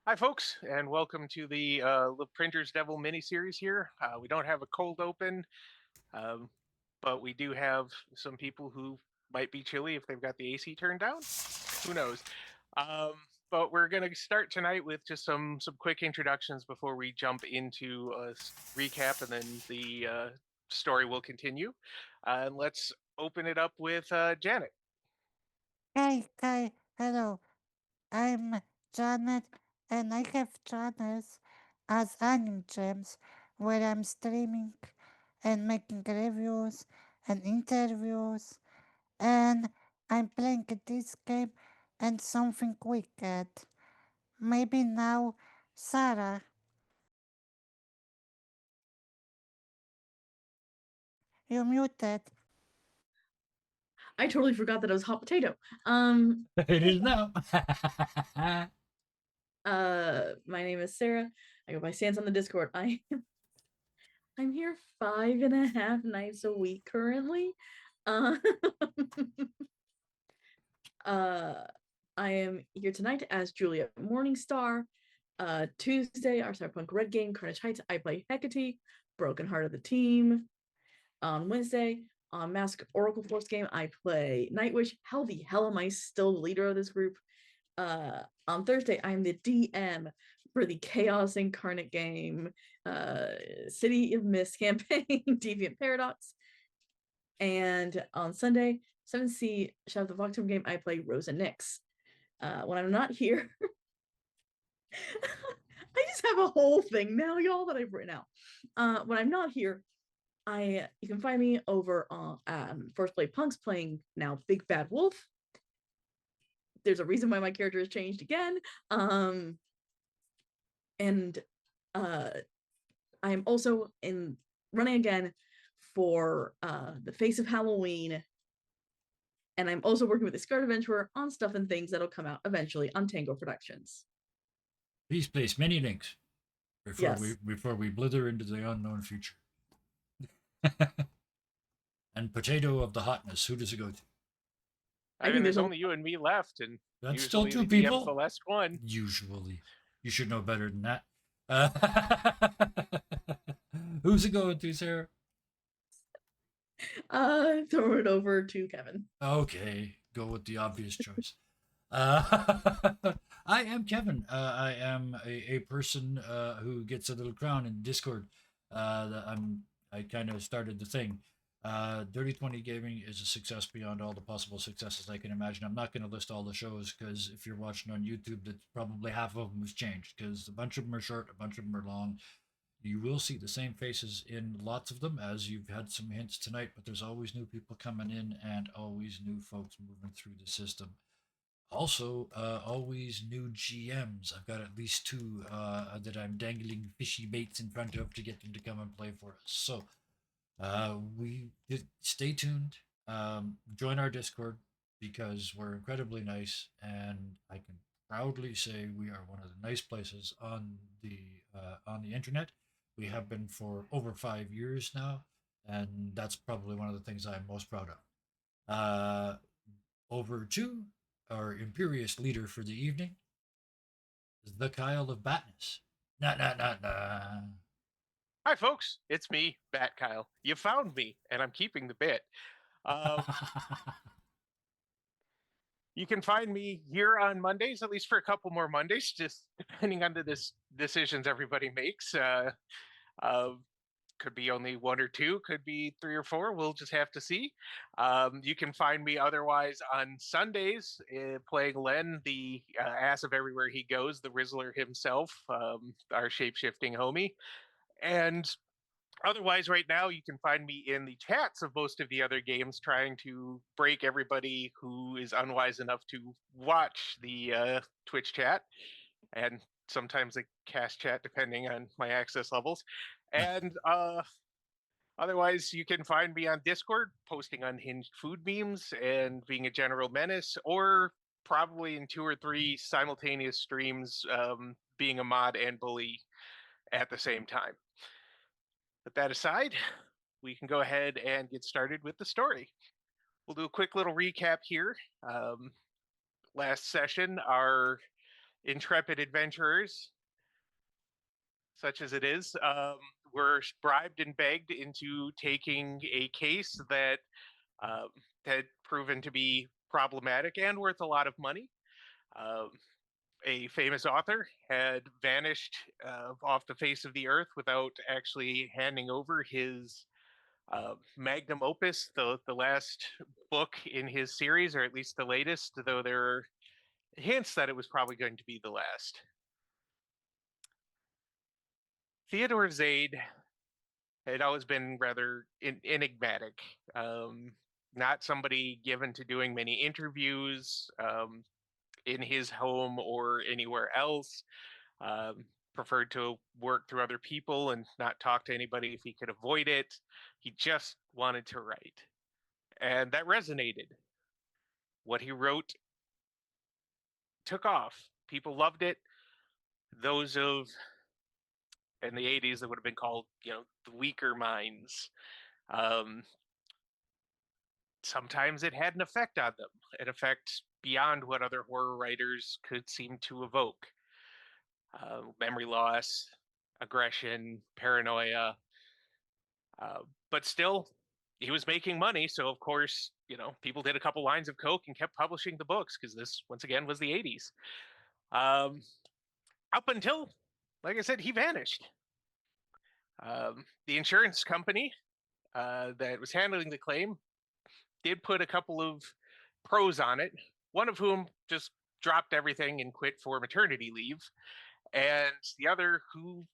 Hi, folks, and welcome to the Printer's Devil miniseries here. We don't have a cold open, um, but we do have some people who might be chilly if they've got the AC turned down. Who knows? Um, but we're going to start tonight with just some quick introductions before we jump into a recap, and then the story will continue. And let's open it up with Janet. Hi, hello. I'm Janet, and I have channels as Anime Gems where I'm streaming and making reviews and interviews, and I'm playing this game and something wicked. Maybe now, Sarah, you muted. I totally forgot that I was hot potato. Um, It is now. my name is Sarah. I go by Sans on the Discord. I'm here 5.5 nights a week currently. Uh, uh, I am here tonight as Julia Morningstar. Tuesday, our Cyberpunk Red Game, Carnage Heights. I play Hecate, Broken Heart of the Team. On Wednesday, on Mask Oracle Force game, I play Nightwish. How the hell am I still the leader of this group? On Thursday, I'm the DM for the Chaos Incarnate game, City of Mist campaign, Deviant Paradox. And on Sunday, 7C Shadow of the Voxturm game, I play Rosa Nix. When I'm not here, I just have a whole thing now, y'all, that I've written out. When I'm not here, you can find me over on First Play Punks playing now Big Bad Wolf. There's a reason why my character has changed again. And I am also in running again for the Face of Halloween. And I'm also working with the Scarred Adventurer on stuff and things that'll come out eventually on Tango Productions. Please place many links Yes. before we blither into the unknown future. And potato of the hotness, who does it go to? I I mean, think there's there's only you and me left, and That's still usually two the DM's the people. last one. Usually, you should know better than that. Who's it going to, Sarah? throw it over to Kevin. Okay, go with the obvious choice. I am Kevin. I am a person who gets a little crown in Discord. I kind of started the thing. Dirty 20 Gaming is a success beyond all the possible successes I can imagine. I'm not going to list all the shows because if you're watching on YouTube, that's probably half of them has changed because a bunch of them are short, a bunch of them are long. You will see the same faces in lots of them, as you've had some hints tonight, but there's always new people coming in and always new folks moving through the system. Also, always new GMs. I've got at least two that I'm dangling fishy baits in front of to get them to come and play for us. So, we stay tuned. Join our Discord because we're incredibly nice, and I can proudly say we are one of the nice places on the internet. We have been for over 5 years now, and that's probably one of the things I'm most proud of. Over to our imperious leader for the evening, the Kyle of Batness. Nah, nah, nah, nah. Hi, folks. It's me, Bat Kyle. You found me, and I'm keeping the bit. Um, you can find me here on Mondays, at least for a couple more Mondays, just depending on the decisions everybody makes. Uh, could be only one or two, could be three or four. We'll just have to see. You can find me otherwise on Sundays playing Len, the ass of everywhere he goes, the Rizzler himself, our shape shifting homie. And otherwise, right now, you can find me in the chats of most of the other games trying to break everybody who is unwise enough to watch the Twitch chat and sometimes the cast chat, depending on my access levels. And otherwise, you can find me on Discord posting unhinged food memes and being a general menace, or probably in two or three simultaneous streams being a mod and bully at the same time. With that aside, we can go ahead and get started with the story. We'll do a quick little recap here. Last session, our intrepid adventurers, such as it is, were bribed and begged into taking a case that had proven to be problematic and worth a lot of money. Um, a famous author had vanished off the face of the earth without actually handing over his magnum opus, the last book in his series, or at least the latest, though there are hints that it was probably going to be the last. Theodore Zade had always been rather enigmatic. Not somebody given to doing many interviews in his home or anywhere else. Preferred to work through other people and not talk to anybody if he could avoid it. He just wanted to write. And that resonated. What he wrote took off. People loved it. Those of, in the 80s, that would have been called, the weaker minds. Sometimes it had an effect on them, an effect beyond what other horror writers could seem to evoke. Memory loss, aggression, paranoia. But still, he was making money. So, of course, people did a couple lines of coke and kept publishing the books because this, once again, was the 80s. Up until, like I said, he vanished. The insurance company that was handling the claim did put a couple of pros on it, one of whom just dropped everything and quit for maternity leave, and the other who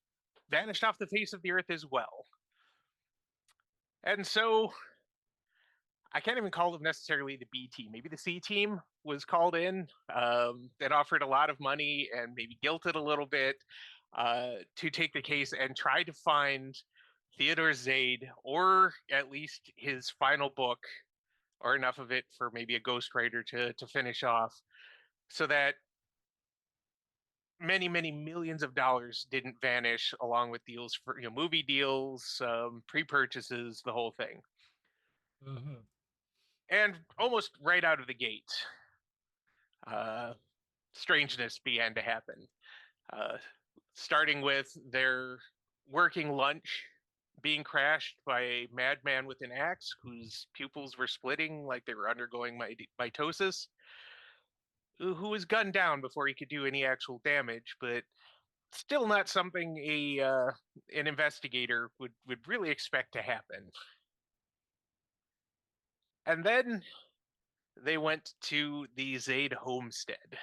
vanished off the face of the earth as well. And so I can't even call them necessarily the B team. Maybe the C team was called in that offered a lot of money and maybe guilted a little bit to take the case and try to find Theodore Zade, or at least his final book, or enough of it for maybe a ghostwriter to finish off, so that many, many millions of dollars didn't vanish, along with deals for movie deals, pre-purchases, the whole thing. Uh-huh. And almost right out of the gate, strangeness began to happen. Starting with their working lunch being crashed by a madman with an axe whose pupils were splitting like they were undergoing mitosis, who was gunned down before he could do any actual damage, but still not something an investigator would really expect to happen. And then they went to the Zade homestead,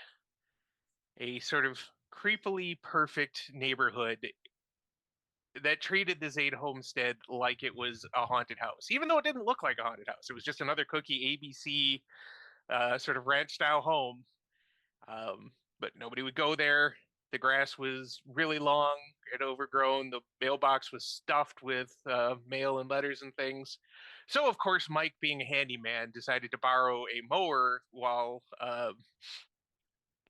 a sort of creepily perfect neighborhood that treated the Zade homestead like it was a haunted house, even though it didn't look like a haunted house. It was just another cookie ABC sort of ranch style home. But nobody would go there. The grass was really long and overgrown. The mailbox was stuffed with mail and letters and things. So, of course, Mike, being a handyman, decided to borrow a mower while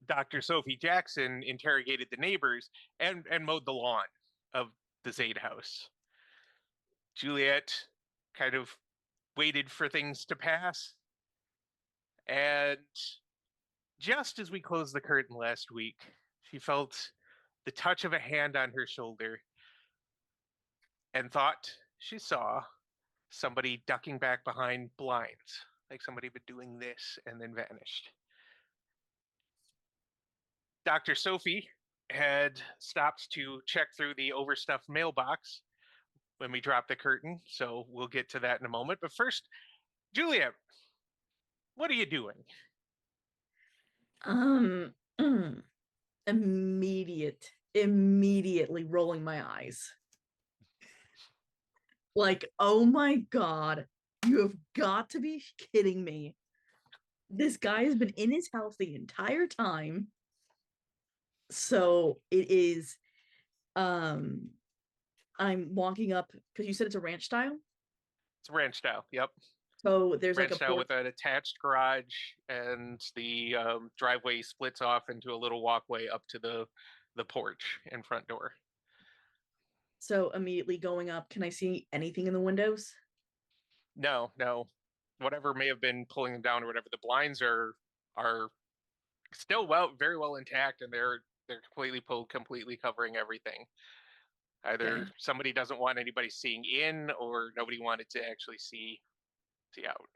Dr. Sophie Jackson interrogated the neighbors and mowed the lawn of the Zade house. Juliet kind of waited for things to pass. And just as we closed the curtain last week, she felt the touch of a hand on her shoulder and thought she saw somebody ducking back behind blinds, like somebody been doing this and then vanished. Dr. Sophie had stopped to check through the overstuffed mailbox when we dropped the curtain, so we'll get to that in a moment. But first, Julia, what are you doing? Immediately rolling my eyes. Like, oh my God, you have got to be kidding me. This guy has been in his house the entire time. So it is, I'm walking up, because you said it's a ranch style? It's ranch style, yep. So there's ranch like a style with an attached garage, and the driveway splits off into a little walkway up to the porch and front door. So immediately going up, can I see anything in the windows? No. Whatever may have been pulling them down or whatever, the blinds are still very well intact, and they're completely pulled, completely covering everything. Either Okay. somebody doesn't want anybody seeing in, or nobody wanted to actually see out.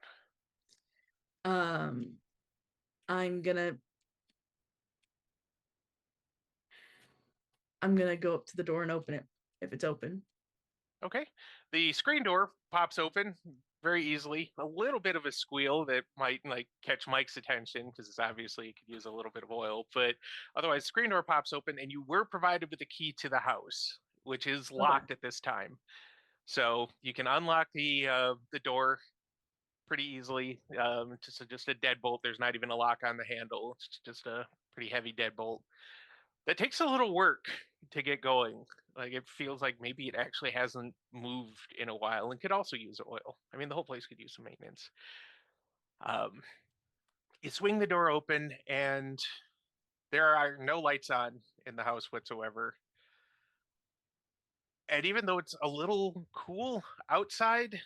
I'm gonna go up to the door and open it if it's open. Okay. The screen door pops open very easily. A little bit of a squeal that might like catch Mike's attention because it's obviously it could use a little bit of oil, but otherwise, screen door pops open, and you were provided with a key to the house, which is locked at this time. So you can unlock the door pretty easily. Just a deadbolt. There's not even a lock on the handle. It's just a pretty heavy deadbolt. That takes a little work to get going. Like it feels like maybe it actually hasn't moved in a while and could also use oil. I mean, the whole place could use some maintenance. You swing the door open, and there are no lights on in the house whatsoever. And even though it's a little cool outside,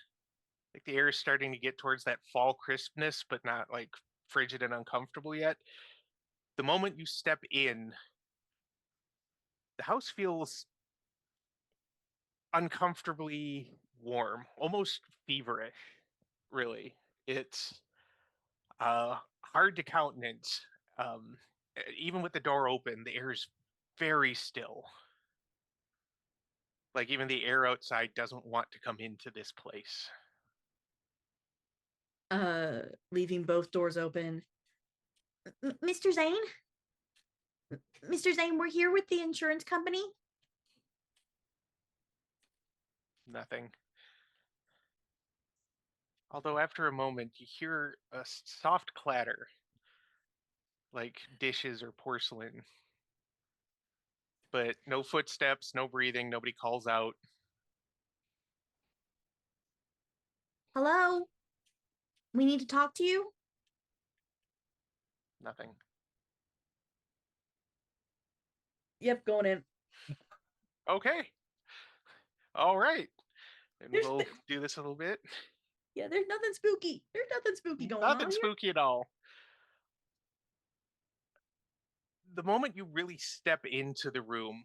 like the air is starting to get towards that fall crispness, but not like frigid and uncomfortable yet. The moment you step in, the house feels uncomfortably warm, almost feverish, really. It's hard to countenance. Even with the door open, the air is very still. Like even the air outside doesn't want to come into this place. Leaving both doors open. Mr. Zane? Mr. Zane, we're here with the insurance company. Nothing. Although after a moment, you hear a soft clatter, like dishes or porcelain. But no footsteps, no breathing, nobody calls out. Hello? We need to talk to you. Nothing. Yep, going in. Okay. All right. And There's we'll th- do this a little bit. Yeah, there's nothing spooky. There's nothing spooky going Nothing on here. spooky at all. The moment you really step into the room,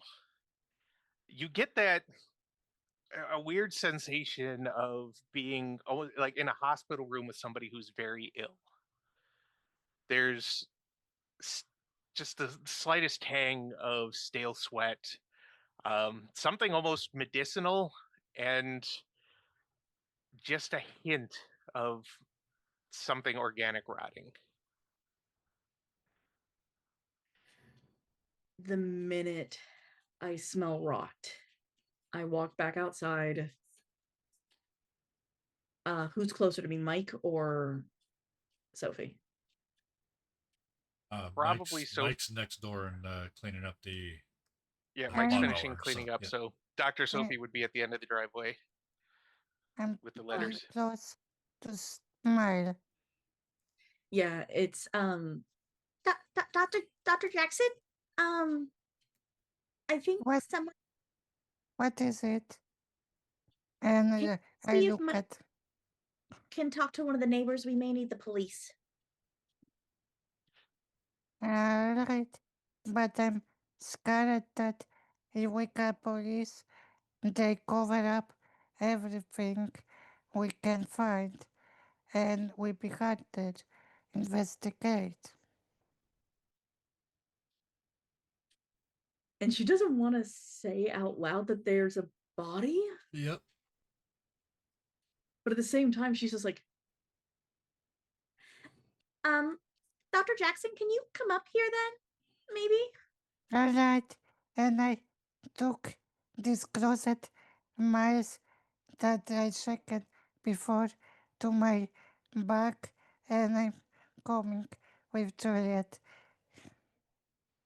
you get that a weird sensation of being almost like in a hospital room with somebody who's very ill. There's just the slightest tang of stale sweat, something almost medicinal, and just a hint of something organic rotting. The minute I smell rot, I walk back outside. Who's closer to me, Mike or Sophie? Probably so. Mike's next door and cleaning up the Yeah, the Mike's Um, finishing lawnmower. cleaning So, up, yeah. so Dr. Sophie would be at the end of the driveway I'm with the too letters. close to smile. Yeah, it's Dr. Jackson. I think What someone what is it? And can I see if look Mike at can talk to one of the neighbors. We may need the police. all right, but I'm scared that if we got police, they cover up everything we can find, and we be hard to investigate. And she doesn't want to say out loud that there's a body, Yep. but at the same time, she's just like, Dr. Jackson, can you come up here then? Maybe? All right, and I took this closet miles that I checked before to my bag, and I'm coming with Juliet.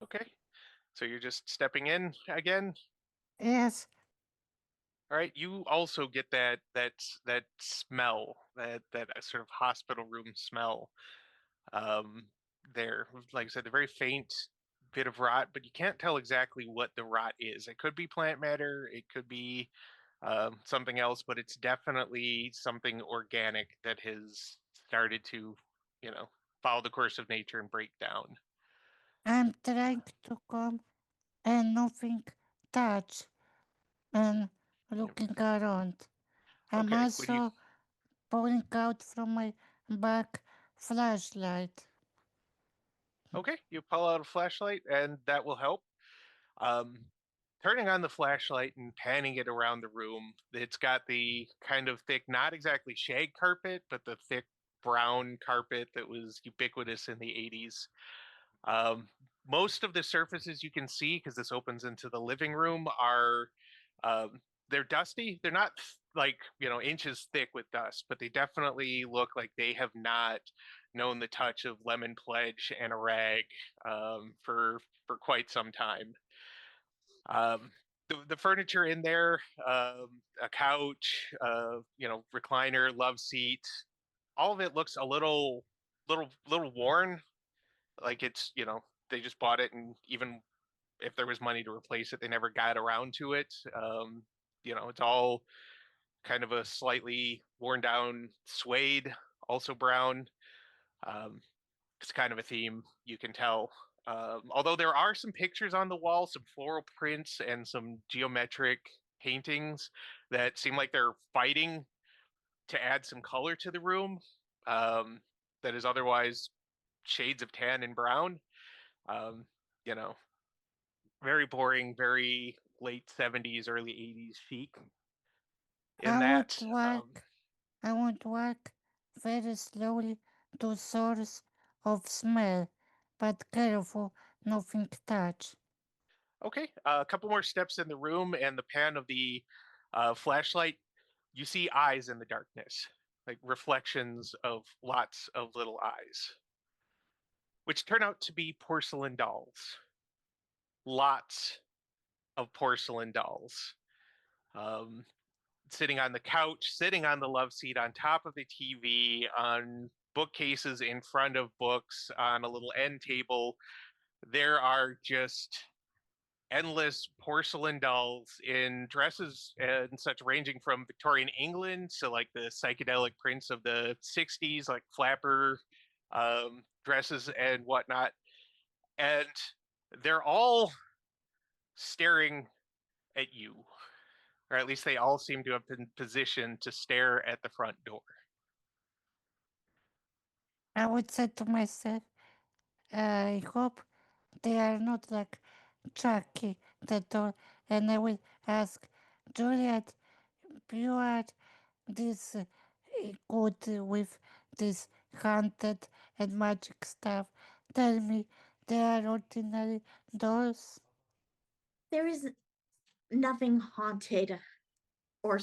Okay. So you're just stepping in again. Yes, All right. You also get that smell, that sort of hospital room smell. Um, there, like I said, the very faint bit of rot, but you can't tell exactly what the rot is. It could be plant matter. It could be something else, but it's definitely something organic that has started to, follow the course of nature and break down. I'm trying to come and nothing touch and looking around. I'm Okay, when you also pulling out from my back flashlight. okay, you pull out a flashlight, and that will help. Um, Turning on the flashlight and panning it around the room, it's got the kind of thick, not exactly shag carpet, but the thick brown carpet that was ubiquitous in the 80s. Um, Most of the surfaces you can see, because this opens into the living room, are um, they're dusty. They're not like inches thick with dust, but they definitely look like they have not known the touch of lemon pledge and a rag for quite some time. Um, the furniture in there, a couch, recliner, love seat, all of it looks a little worn. Like it's they just bought it, and even if there was money to replace it, they never got around to it. It's all kind of a slightly worn down suede, also brown. Um, it's kind of a theme, you can tell. Although there are some pictures on the wall, some floral prints, and some geometric paintings that seem like they're fighting to add some color to the room. That is otherwise shades of tan and brown. Um, you know, Very boring, very late 70s, early 80s chic in I that. won't walk. I won't walk very slowly to source of smell, but careful, nothing touch. Okay, a couple more steps in the room, and the pan of the flashlight, you see eyes in the darkness, like reflections of lots of little eyes, which turn out to be porcelain dolls. Lots of porcelain dolls. Um, Sitting on the couch, sitting on the love seat, on top of the TV, on bookcases in front of books, on a little end table. There are just endless porcelain dolls in dresses and such, ranging from Victorian England to like the psychedelic prints of the 60s, like flapper dresses and whatnot. And they're all staring at you, or at least they all seem to have been positioned to stare at the front door. I would say to myself, I hope they are not like Chucky the doll, and I will ask Juliet, you are this good with this haunted and magic stuff. Tell me, they are ordinary dolls. There is nothing haunted or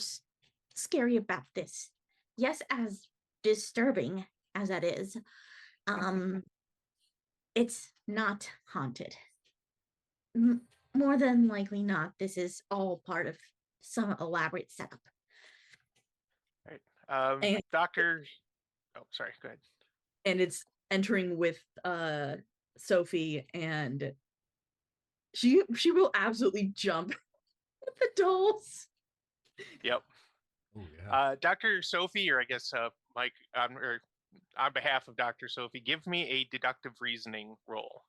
scary about this. Yes, as disturbing as that is, um, it's not haunted. More than likely not. This is all part of some elaborate setup. Right. And, Doctor, oh, sorry, go ahead. and it's entering with Sophie, and she will absolutely jump at the dolls. Yep. Oh yeah. Dr. Sophie, or I guess Mike, on behalf of Dr. Sophie, give me a deductive reasoning roll.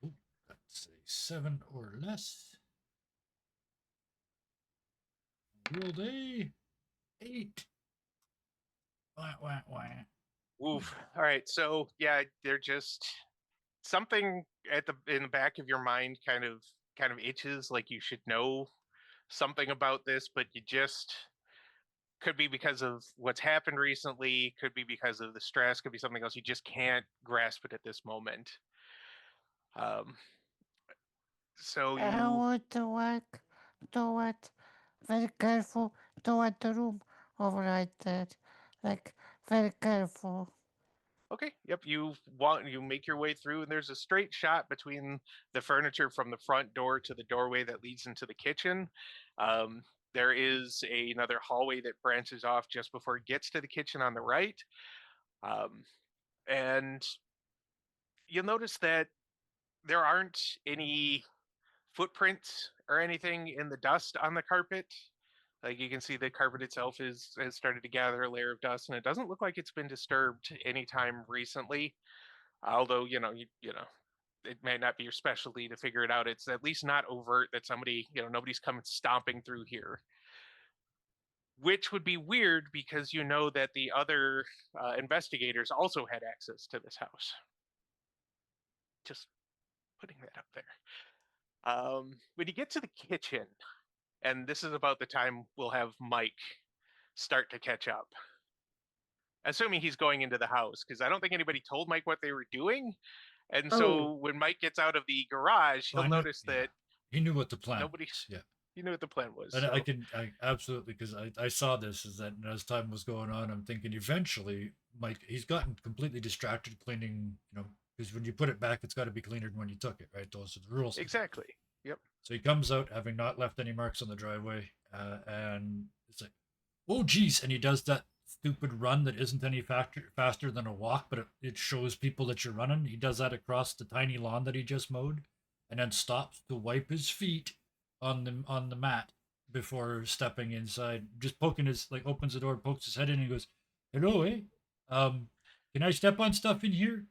Ooh, that's a 7 or less. Rolled a 8. Wah, wah, wah. Oof. All right. So yeah, they're just something in the back of your mind kind of itches, like you should know something about this, but you just could be because of what's happened recently, could be because of the stress, could be something else. You just can't grasp it at this moment. Um, so I you want to walk toward, very careful, toward the room over right there. Like, very careful. Okay. Yep. You make your way through, and there's a straight shot between the furniture from the front door to the doorway that leads into the kitchen. Um, there is another hallway that branches off just before it gets to the kitchen on the right, um, and you'll notice that there aren't any footprints or anything in the dust on the carpet. Like you can see, the carpet itself has started to gather a layer of dust, and it doesn't look like it's been disturbed anytime recently. Although it may not be your specialty to figure it out. It's at least not overt that somebody, nobody's coming stomping through here. Which would be weird because you know that the other investigators also had access to this house. Just putting that up there. When you get to the kitchen, and this is about the time we'll have Mike start to catch up. Assuming he's going into the house, because I don't think anybody told Mike what they were doing. And so when Mike gets out of the garage, he'll notice that he knew what the plan nobody. was. Yeah. You knew what the plan was. And So. I absolutely, because I saw this, is that as time was going on, I'm thinking eventually Mike, he's gotten completely distracted cleaning, because when you put it back, it's got to be cleaner than when you took it, right? Those are the rules. Exactly. Yep. So he comes out having not left any marks on the driveway, and it's like, oh geez, and he does that stupid run that isn't any faster than a walk, but it shows people that you're running. He does that across the tiny lawn that he just mowed, and then stops to wipe his feet on the mat before stepping inside. Just poking his, like, opens the door, pokes his head in, and he goes, "Hello, eh? Can I step on stuff in here?"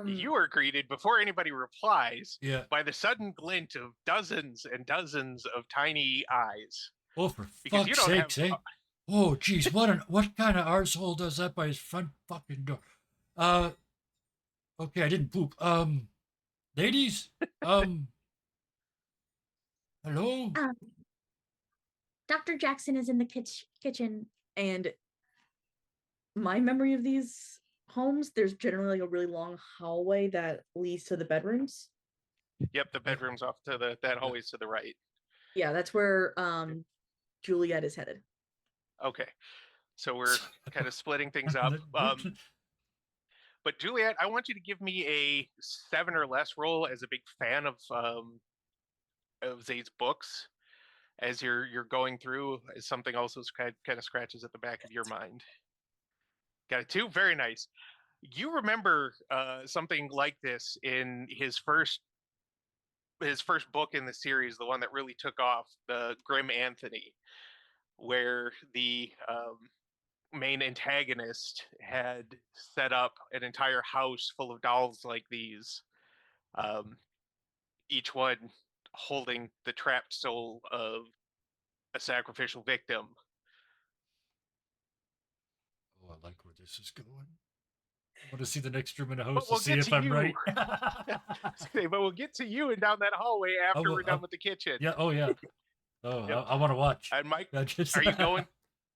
You are greeted before anybody replies by the sudden glint of dozens and dozens of tiny eyes. Oh, for fuck's sakes, eh? Oh, geez, what kind of arsehole does that by his front fucking door? Okay, I didn't poop. Ladies, hello? Dr. Jackson is in the kitchen, and my memory of these homes, there's generally a really long hallway that leads to the bedrooms. Yep, the bedroom's off to that hallway's to the right. Yeah, that's where Juliet is headed. Okay, so we're kind of splitting things up. But Juliet, I want you to give me a 7 or less roll as a big fan of Zayd's books. As you're going through, as something also kind of scratches at the back of your mind. Got a 2, very nice. You remember something like this in his first book in the series, the one that really took off, the Grim Anthony, where the main antagonist had set up an entire house full of dolls like these, each one holding the trapped soul of a sacrificial victim. Oh, I like where this is going. I want to see the next room in the house we'll to see if I'm right. Okay, but we'll get to you and down that hallway after we're done with the kitchen. Yeah. Oh, yeah. Oh, yep. I want to watch. And Mike, are you going?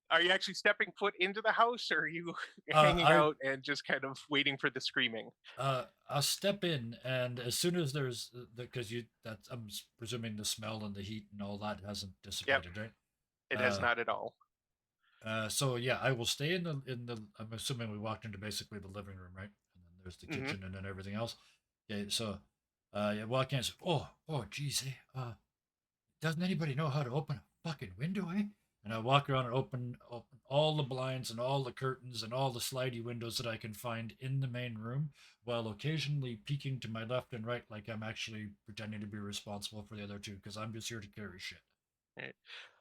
Are you actually stepping foot into the house, or are you hanging out and just kind of waiting for the screaming? I'll step in, and as soon as there's because I'm presuming the smell and the heat and all that hasn't dissipated, right? It has not at all. So yeah, I will stay in the. I'm assuming we walked into basically the living room, right? And then there's the kitchen, and then everything else. Okay, so walk in. Oh, geez, doesn't anybody know how to open a fucking window, eh? And I walk around and open all the blinds and all the curtains and all the slidey windows that I can find in the main room, while occasionally peeking to my left and right like I'm actually pretending to be responsible for the other two, because I'm just here to carry shit. Right.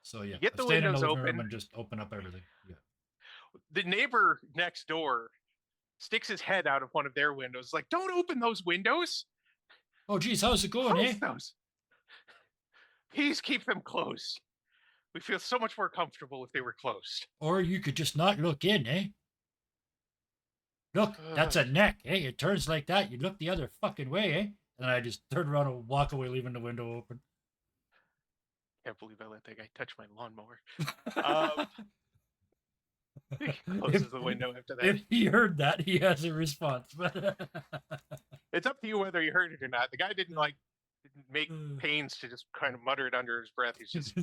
So yeah, get the stay in the windows living open room and just open up everything. Yeah. The neighbor next door sticks his head out of one of their windows, like, "Don't open those windows." Oh, geez, how's it going, eh? Those. Please keep them closed. We feel so much more comfortable if they were closed. Or you could just not look in, eh? Look, that's a neck, eh? It turns like that. You look the other fucking way, eh? And I just turn around and walk away, leaving the window open. Can't believe I let that guy touch my lawnmower. He closes the window after that. If he heard that, he has a response. It's up to you whether you heard it or not. The guy didn't make pains to just kind of mutter it under his breath. He's just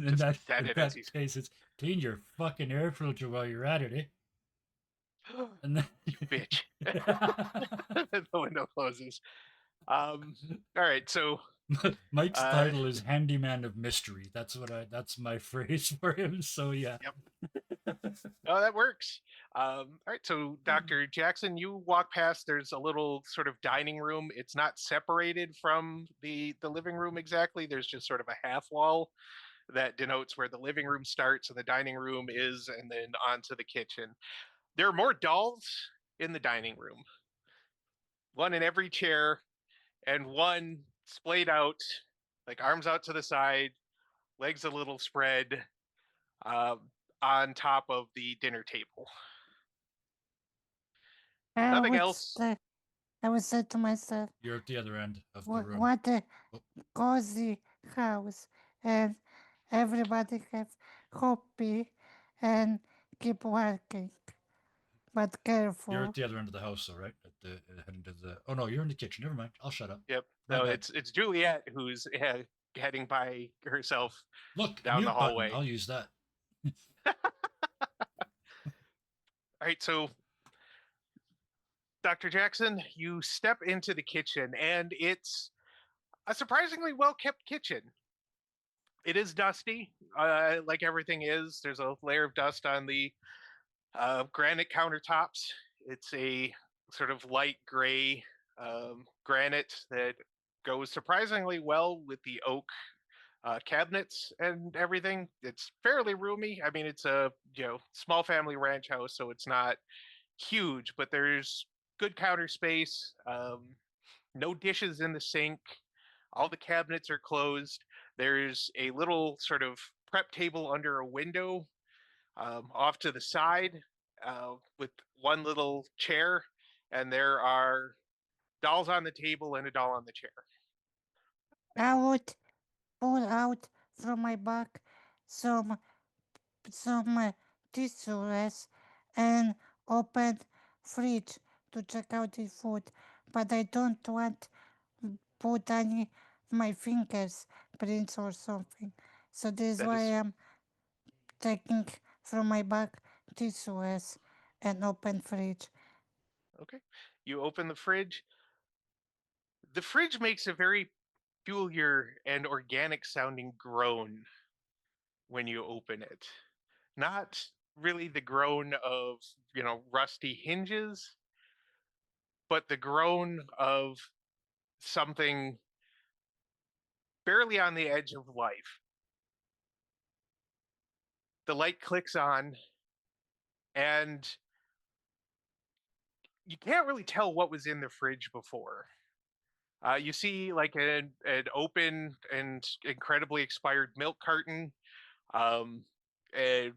said it as he's says, "Clean your fucking air filter while you're at it, eh?" And then you bitch. The window closes. All right, so Mike's title is Handyman of Mystery. That's my phrase for him. So yeah. Yep. Oh, that works. All right, so Dr. Jackson, you walk past. There's a little sort of dining room. It's not separated from the living room exactly. There's just sort of a half wall that denotes where the living room starts and the dining room is, and then onto the kitchen. There are more dolls in the dining room. one in every chair, and one splayed out, like arms out to the side, legs a little spread, um, on top of the dinner table. I Nothing would else. I would say to myself, You're at the other end of the what, room. what a Oh. cozy house, and everybody have happy and keep working, but careful. You're at the other end of the house, though, right? At the heading to the. Oh no, you're in the kitchen. Never mind. I'll shut up. Yep. My No, bad. it's Juliet who's heading by herself Look, a down the mute button. hallway. I'll use that. All right, so Dr. Jackson, you step into the kitchen, and it's a surprisingly well kept kitchen. It is dusty, like everything is. There's a layer of dust on the granite countertops. It's a sort of light gray granite that goes surprisingly well with the oak cabinets and everything. It's fairly roomy. I mean, it's a small family ranch house, so it's not huge, but there's good counter space. No dishes in the sink. All the cabinets are closed. There's a little sort of prep table under a window off to the side with one little chair, and there are dolls on the table and a doll on the chair. I would pull out from my bag some tissues and open fridge to check out the food, but I don't want put any my fingers prints or something. So this is That why is I'm taking from my bag tissues and open fridge. okay. You open the fridge. The fridge makes a very peculiar and organic sounding groan when you open it. Not really the groan of, rusty hinges, but the groan of something barely on the edge of life. The light clicks on, and you can't really tell what was in the fridge before. You see like an open and incredibly expired milk carton, um, and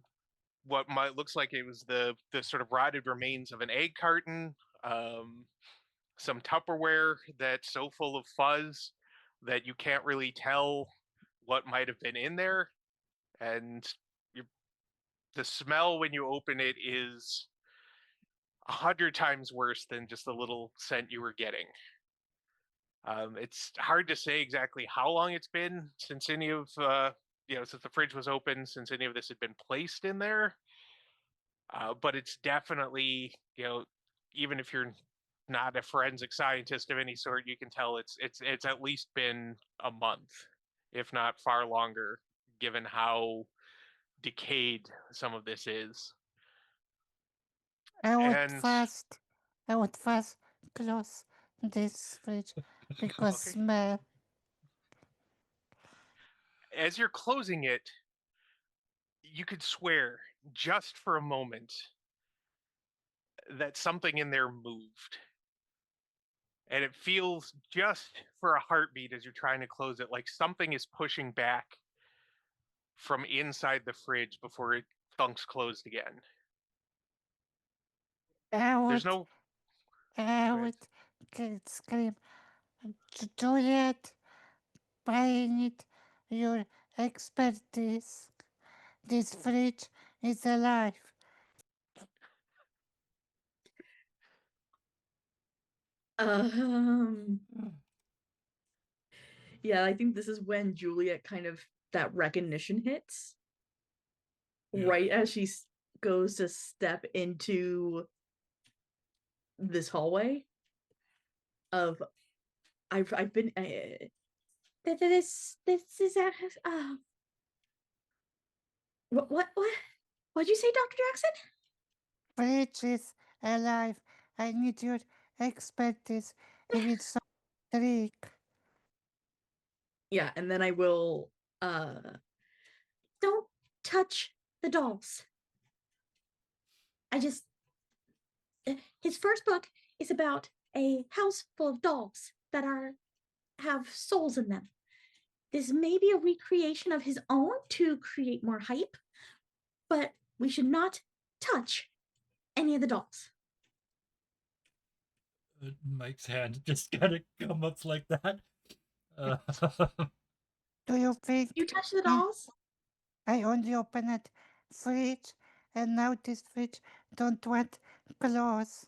what might looks like it was the sort of rotted remains of an egg carton, um, some Tupperware that's so full of fuzz that you can't really tell what might have been in there, and you, the smell when you open it is 100 times worse than just the little scent you were getting. It's hard to say exactly how long it's been since any of since the fridge was open, since any of this had been placed in there. But it's definitely, even if you're not a forensic scientist of any sort, you can tell it's at least been a month, if not far longer, given how decayed some of this is. I would And fast I would fast close this fridge because okay, smell. as you're closing it, you could swear just for a moment that something in there moved. And it feels just for a heartbeat as you're trying to close it like something is pushing back from inside the fridge before it thunks closed again. I There's would no. I Go ahead. would scream, Juliet, I need your expertise. This fridge is alive. Um, yeah, I think this is when Juliet kind of that recognition hits. Yeah. Right as she goes to step into this hallway of I've been this is what'd you say, Dr. Jackson? Fridge is alive. I need your expertise. If it's a trick. Yeah, and then I will don't touch the dolls. I just his first book is about a house full of dolls that have souls in them. This may be a recreation of his own to create more hype, but we should not touch any of the dolls. Mike's hand just kind of come up like that. Do you think You touch the Hmm. dolls? I only open it fridge and now this fridge don't want clothes?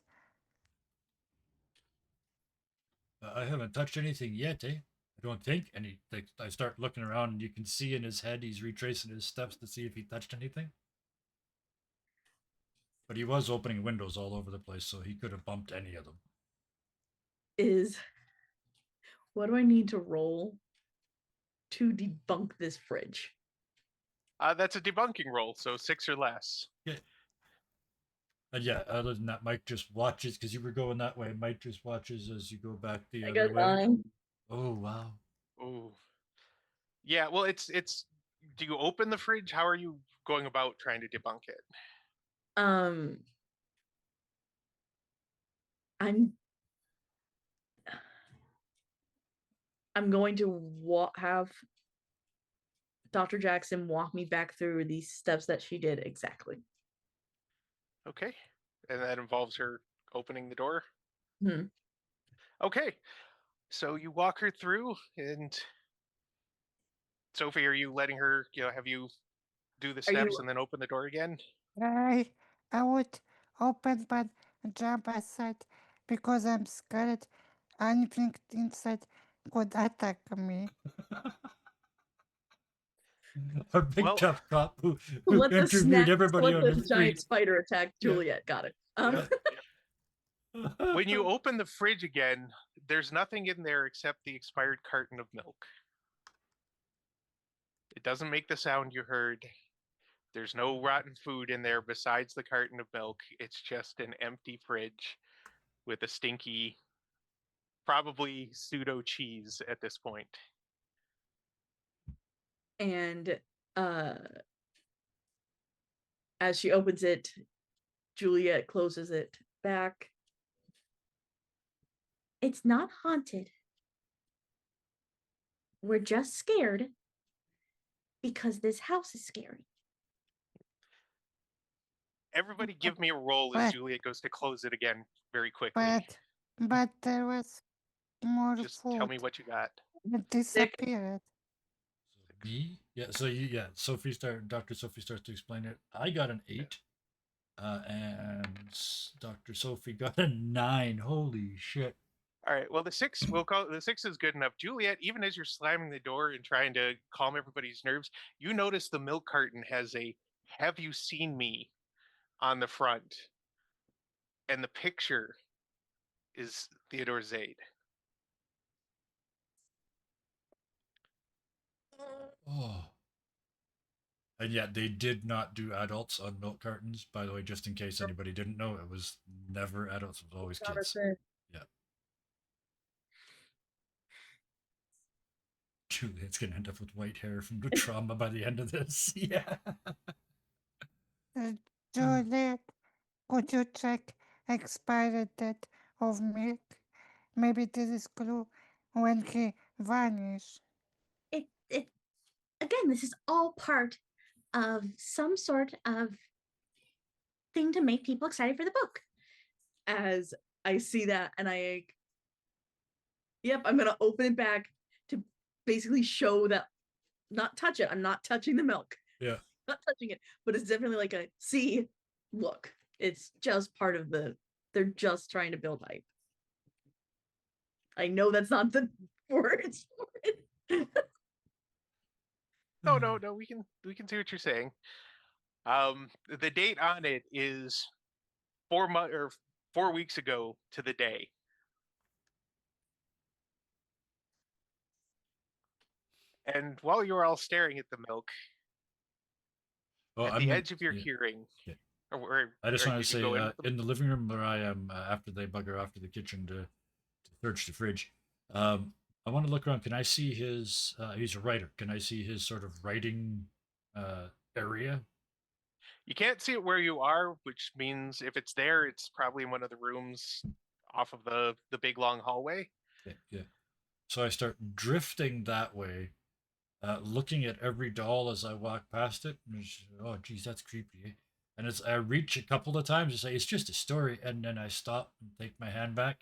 I haven't touched anything yet, eh? I don't think. And I start looking around, and you can see in his head he's retracing his steps to see if he touched anything. But he was opening windows all over the place, so he could have bumped any of them. What do I need to roll to debunk this fridge? That's a debunking roll, so 6 or less. Yeah. And yeah, other than that, Mike just watches because you were going that way. Mike just watches as you go back the I other got way. 9. Oh wow! Ooh. Yeah, well, it's. Do you open the fridge? How are you going about trying to debunk it? I'm going to have Dr. Jackson walk me back through these steps that she did exactly. Okay, and that involves her opening the door. Hmm. Okay, so you walk her through, and Sophie, are you letting her? Have you do the Are you- steps and then open the door again? I would open but jump aside because I'm scared anything inside could attack me. Our big Well- tough cop who Let the interviewed everybody on the giant street. spider attack Yeah. Juliet. Got it. When you open the fridge again, there's nothing in there except the expired carton of milk. It doesn't make the sound you heard. There's no rotten food in there besides the carton of milk. It's just an empty fridge with a stinky, probably pseudo cheese at this point. And as she opens it, Juliet closes it back. It's not haunted. We're just scared because this house is scary. Everybody give me a roll as But- Juliet goes to close it again very quickly. But there was more Just food. tell me what you got. It disappeared. Me? Yeah. So Dr. Sophie starts to explain it. I got an 8, and Dr. Sophie got a 9. Holy shit! All right. Well, the 6 is good enough. Juliet, even as you're slamming the door and trying to calm everybody's nerves, you notice the milk carton has a "Have you seen me?" on the front, and the picture is Theodore Zaid. Oh. And yet they did not do adults on milk cartons. By the way, just in case anybody didn't know, it was never adults. It was always kids. Yeah. Juliet's gonna end up with white hair from the trauma by the end of this. Yeah. Juliet, could you check expired date of milk? Maybe this is clue when he vanished. It again, this is all part of some sort of thing to make people excited for the book. As I see that, and I'm gonna open it back to basically show that not touch it. I'm not touching the milk. Yeah. Not touching it, but it's definitely like a see, look. It's just part of they're just trying to build hype. I know that's not the words for it. No. We can see what you're saying. The date on it is 4 weeks ago to the day. And while you're all staring at the milk, Well, at the edge of your hearing, Yeah. or I just or want to did you say, go into the- in the living room where I am, after they bugger off to the kitchen to search the fridge, I want to look around. Can I see his? He's a writer. Can I see his sort of writing area? You can't see it where you are, which means if it's there, it's probably in one of the rooms off of the big long hallway. Yeah. So I start drifting that way, looking at every doll as I walk past it. And oh, geez, that's creepy. Eh? And as I reach a couple of times to say it's just a story, and then I stop and take my hand back.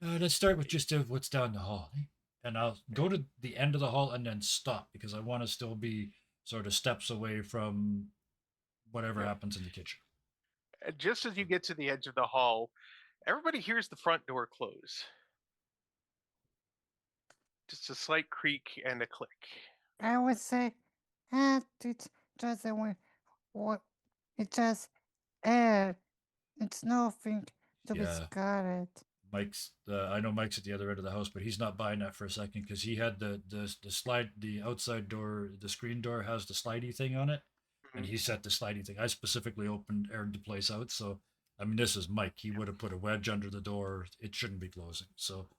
Let's start with just what's down the hall, eh? And I'll go to the end of the hall and then stop because I want to still be sort of steps away from whatever Yeah. happens in the kitchen. Just as you get to the edge of the hall, everybody hears the front door close. Just a slight creak and a click. I would say, it's just a what? It's just air. It's nothing to be Yeah. scared. Mike's. I know Mike's at the other end of the house, but he's not buying that for a second because he had the slide, the outside door, the screen door has the slidey thing on it, and he set the slidey thing. I specifically aired the place out, so I mean this is Mike. He would have put a wedge under the door. It shouldn't be closing. So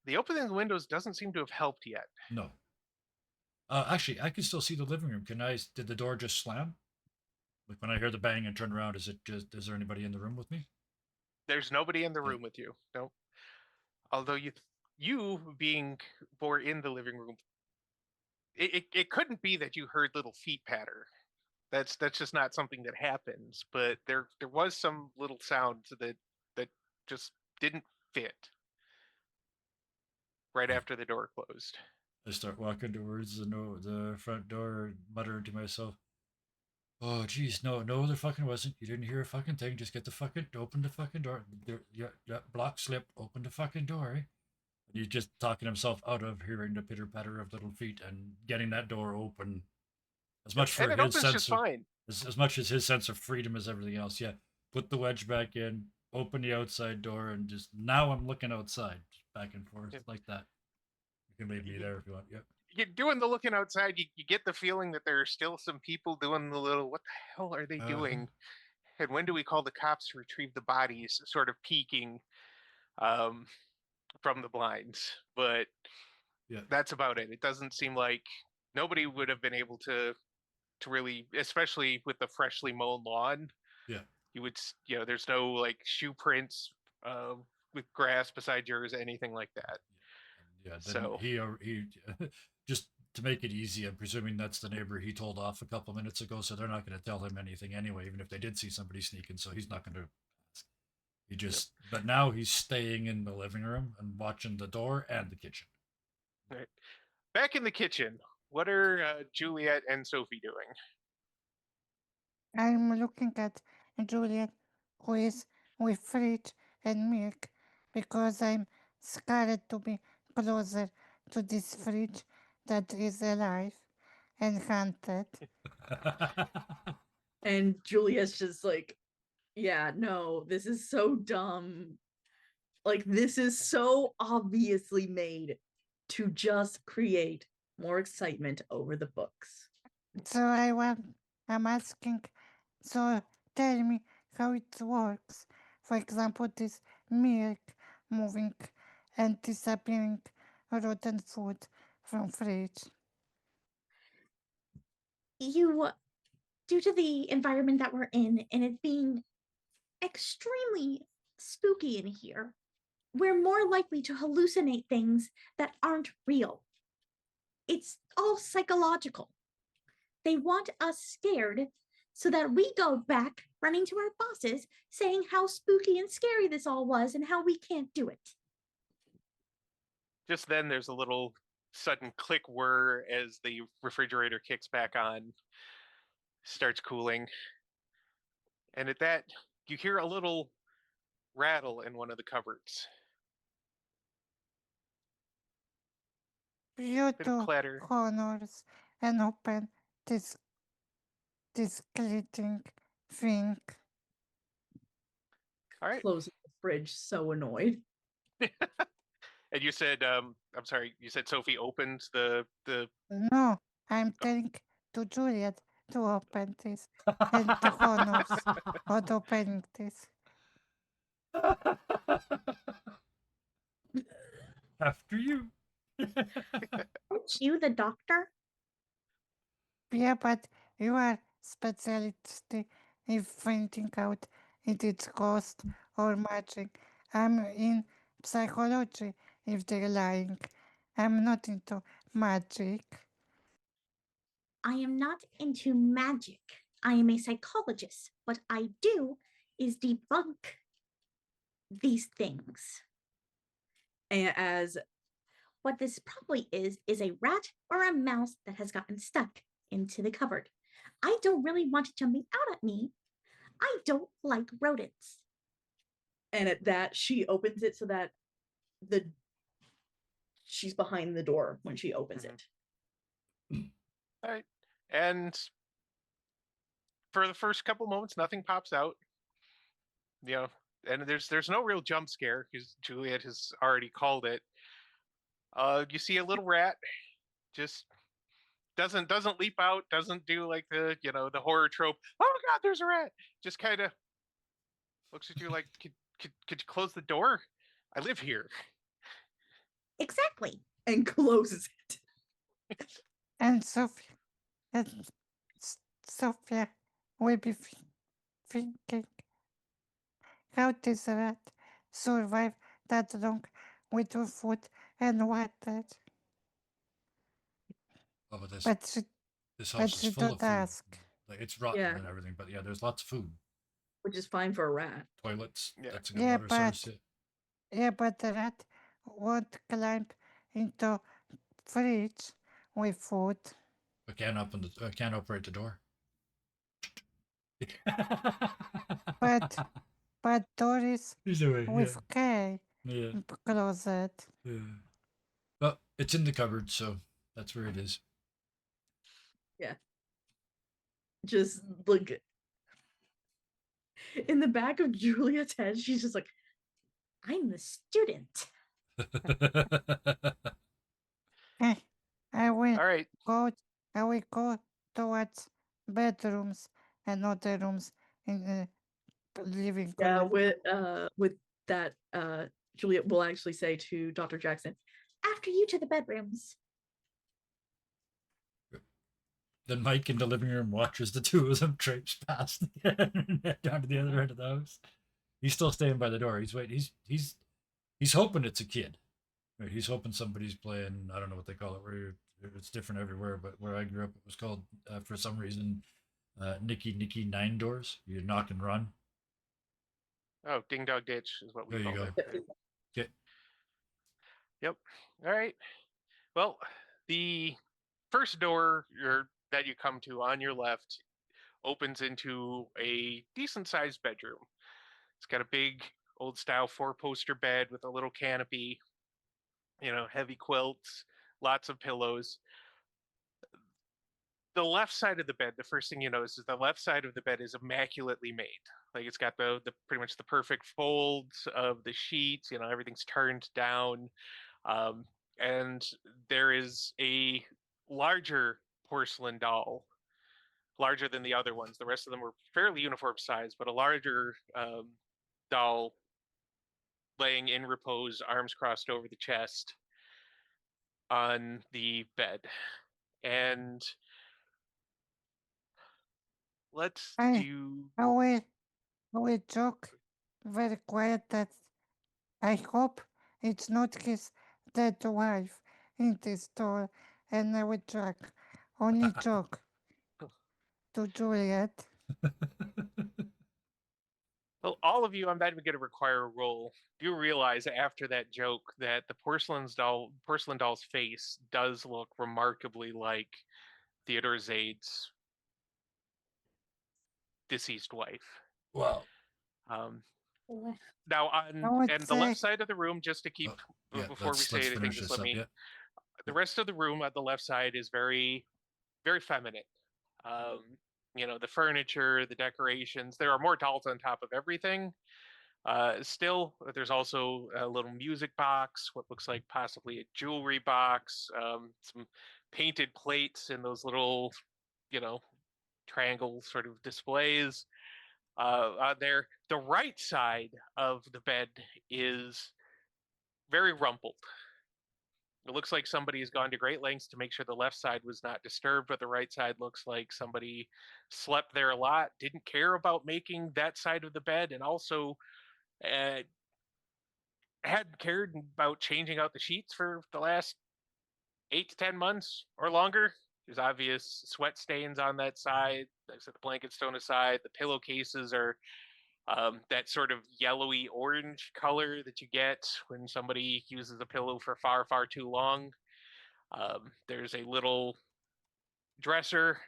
The opening of the windows doesn't seem to have helped yet. no. Actually, I can still see the living room. Can I? Did the door just slam? Like when I hear the bang and turn around, is it just? Is there anybody in the room with me? There's nobody in the room with you. No. Although you being more in the living room, it couldn't be that you heard little feet patter. That's just not something that happens. But there was some little sound that just didn't fit right after the door closed. I start walking towards the front door, muttering to myself, "Oh, geez, no, there fucking wasn't. You didn't hear a fucking thing. Just open the fucking door. Yeah, block slip, open the fucking door." Eh? And he's just talking himself out of hearing the pitter patter of little feet and getting that door open. As much for And it his opens just sense of, fine. as much as his sense of freedom as everything else. Yeah, put the wedge back in, open the outside door, and just now I'm looking outside, just back and forth like that. You can leave me there if you want. Yep. You're doing the looking outside. You get the feeling that there are still some people doing the little, what the hell are they doing? And when do we call the cops to retrieve the bodies? Sort of peeking um, from the blinds. But Yeah. that's about it. It doesn't seem like nobody would have been able to really, especially with the freshly mown lawn. Yeah. You would, there's no like shoe prints with grass beside yours, anything like that. Yeah, then So he just to make it easy, I'm presuming that's the neighbor he told off a couple minutes ago, so they're not going to tell him anything anyway, even if they did see somebody sneaking. So he's not going to. He just, but now he's staying in the living room and watching the door and the kitchen. right. Back in the kitchen, what are Juliet and Sophie doing? I'm looking at Juliet, who is with fridge and milk, because I'm scared to be closer to this fridge that is alive and haunted. And Julia's just like, yeah, no, this is so dumb. Like, this is so obviously made to just create more excitement over the books. So I'm asking, so tell me how it works. For example, this milk moving and disappearing rotten food from fridge. Due to the environment that we're in and it being extremely spooky in here, we're more likely to hallucinate things that aren't real. It's all psychological. They want us scared so that we go back running to our bosses saying how spooky and scary this all was and how we can't do it. Just then, there's a little sudden click whir as the refrigerator kicks back on, starts cooling. And at that, you hear a little rattle in one of the cupboards. You Bit of do clatter. honors and open this glitching thing. All right. Closing the fridge, so annoyed. And you said, I'm sorry, you said Sophie opened the. No, I'm telling to Juliet to open this and to honors on opening this. After you. Aren't you the doctor? Yeah, but you are specialist in finding out if it's ghost or magic. I'm in psychology if they're lying. I'm not into magic. I am not into magic. I am a psychologist. What I do is debunk these things. And as What this probably is a rat or a mouse that has gotten stuck into the cupboard. I don't really want it jumping out at me. I don't like rodents. and at that she opens it so that the she's behind the door when she opens it. All right. And for the first couple moments, nothing pops out. You know, and there's no real jump scare because Juliet has already called it. You see a little rat, just doesn't leap out, doesn't do like the the horror trope. Oh God, there's a rat. Just kind of looks at you like, could you close the door? I live here. Exactly. And closes it. And Sophia, and Sophia will be thinking, how does a rat survive that long without food and water? Oh, but this But she, this but house is she full don't of food. ask. Like it's rotten Yeah. and everything, but yeah, there's lots of food. Which is fine for a rat. Toilets. Yeah. That's a good Yeah, water source. but yeah, but the rat won't climb into fridge with food. I can't operate the door. But Doris He's away. with K Yeah. closet. Yeah. Well, it's in the cupboard, so that's where it is. Just like in the back of Juliet's head, she's just like, I'm the student. Eh, I will All right. go. I will go towards bedrooms and other rooms in the living yeah, room. with that, Juliet will actually say to Dr. Jackson, After you to the bedrooms. Then Mike in the living room watches the two of them traipse past down to the other end of the house. He's still staying by the door. He's waiting. He's hoping it's a kid. Right? He's hoping somebody's playing. I don't know what they call it. Where it's different everywhere, but where I grew up, it was called for some reason Nicky Nine Doors. You knock and run. Oh, Ding Dog Ditch is what we There you call go. it. Okay. Yep. All right. Well, the first door that you come to on your left opens into a decent sized bedroom. It's got a big old style 4-poster bed with a little canopy, heavy quilts, lots of pillows. The left side of the bed, the first thing you notice is the left side of the bed is immaculately made. Like it's got the pretty much the perfect folds of the sheets, everything's turned down. And there is a larger porcelain doll, larger than the other ones. The rest of them were fairly uniform size, but a larger doll laying in repose, arms crossed over the chest on the bed. And let's I do. I will joke very quiet that I hope it's not his dead wife in the store, and I will joke, only joke to Juliet. Well, all of you, I'm not even going to require a roll. Do realize after that joke that the porcelain doll's face does look remarkably like Theodore Zade's deceased wife. Wow. Now, I would and the say left side of the room, just to keep Yeah, before we let's say anything, finish just this let up. me. Yeah. The rest of the room on the left side is very, very feminine. The furniture, the decorations. There are more dolls on top of everything. Still, there's also a little music box, what looks like possibly a jewelry box, some painted plates in those little, triangle sort of displays. There, the right side of the bed is very rumpled. It looks like somebody has gone to great lengths to make sure the left side was not disturbed, but the right side looks like somebody slept there a lot, didn't care about making that side of the bed, and also And hadn't cared about changing out the sheets for the last 8 to 10 months or longer. There's obvious sweat stains on that side. Like I said, the blanket's thrown aside. The pillowcases are that sort of yellowy orange color that you get when somebody uses a pillow for far, far too long. There's a little dresser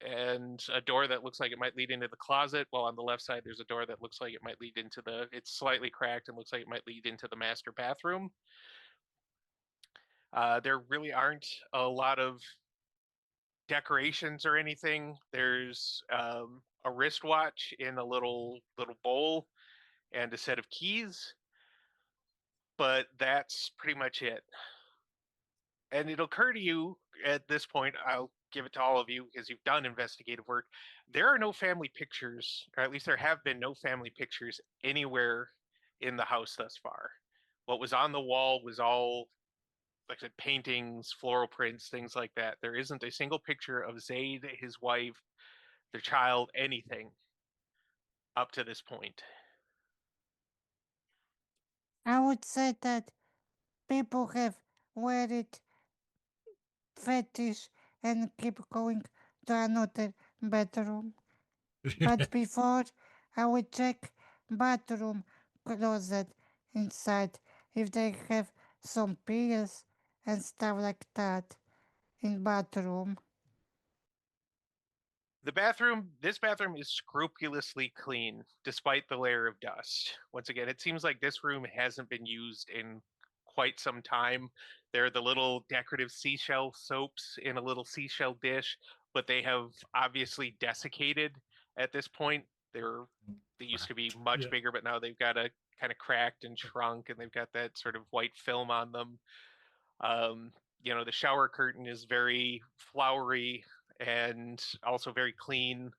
and a door that looks like it might lead into the closet, while on the left side there's a door that looks like it might lead into the, it's slightly cracked and looks like it might lead into the master bathroom. There really aren't a lot of decorations or anything. There's a wristwatch in a little bowl and a set of keys, but that's pretty much it. And it'll occur to you at this point, I'll give it to all of you because you've done investigative work. There are no family pictures, or at least there have been no family pictures anywhere in the house thus far. What was on the wall was all, like I said, paintings, floral prints, things like that. There isn't a single picture of Zaid, his wife, their child, anything up to this point. I would say that people have weird fetish and keep going to another bedroom. But before, I would check bathroom closet inside if they have some pills and stuff like that in bathroom. This bathroom is scrupulously clean despite the layer of dust. Once again, it seems like this room hasn't been used in quite some time. There are the little decorative seashell soaps in a little seashell dish, but they have obviously desiccated at this point. They used to be much Yeah. bigger, but now they've got a kind of cracked and shrunk, and they've got that sort of white film on them. The shower curtain is very flowery and also very clean.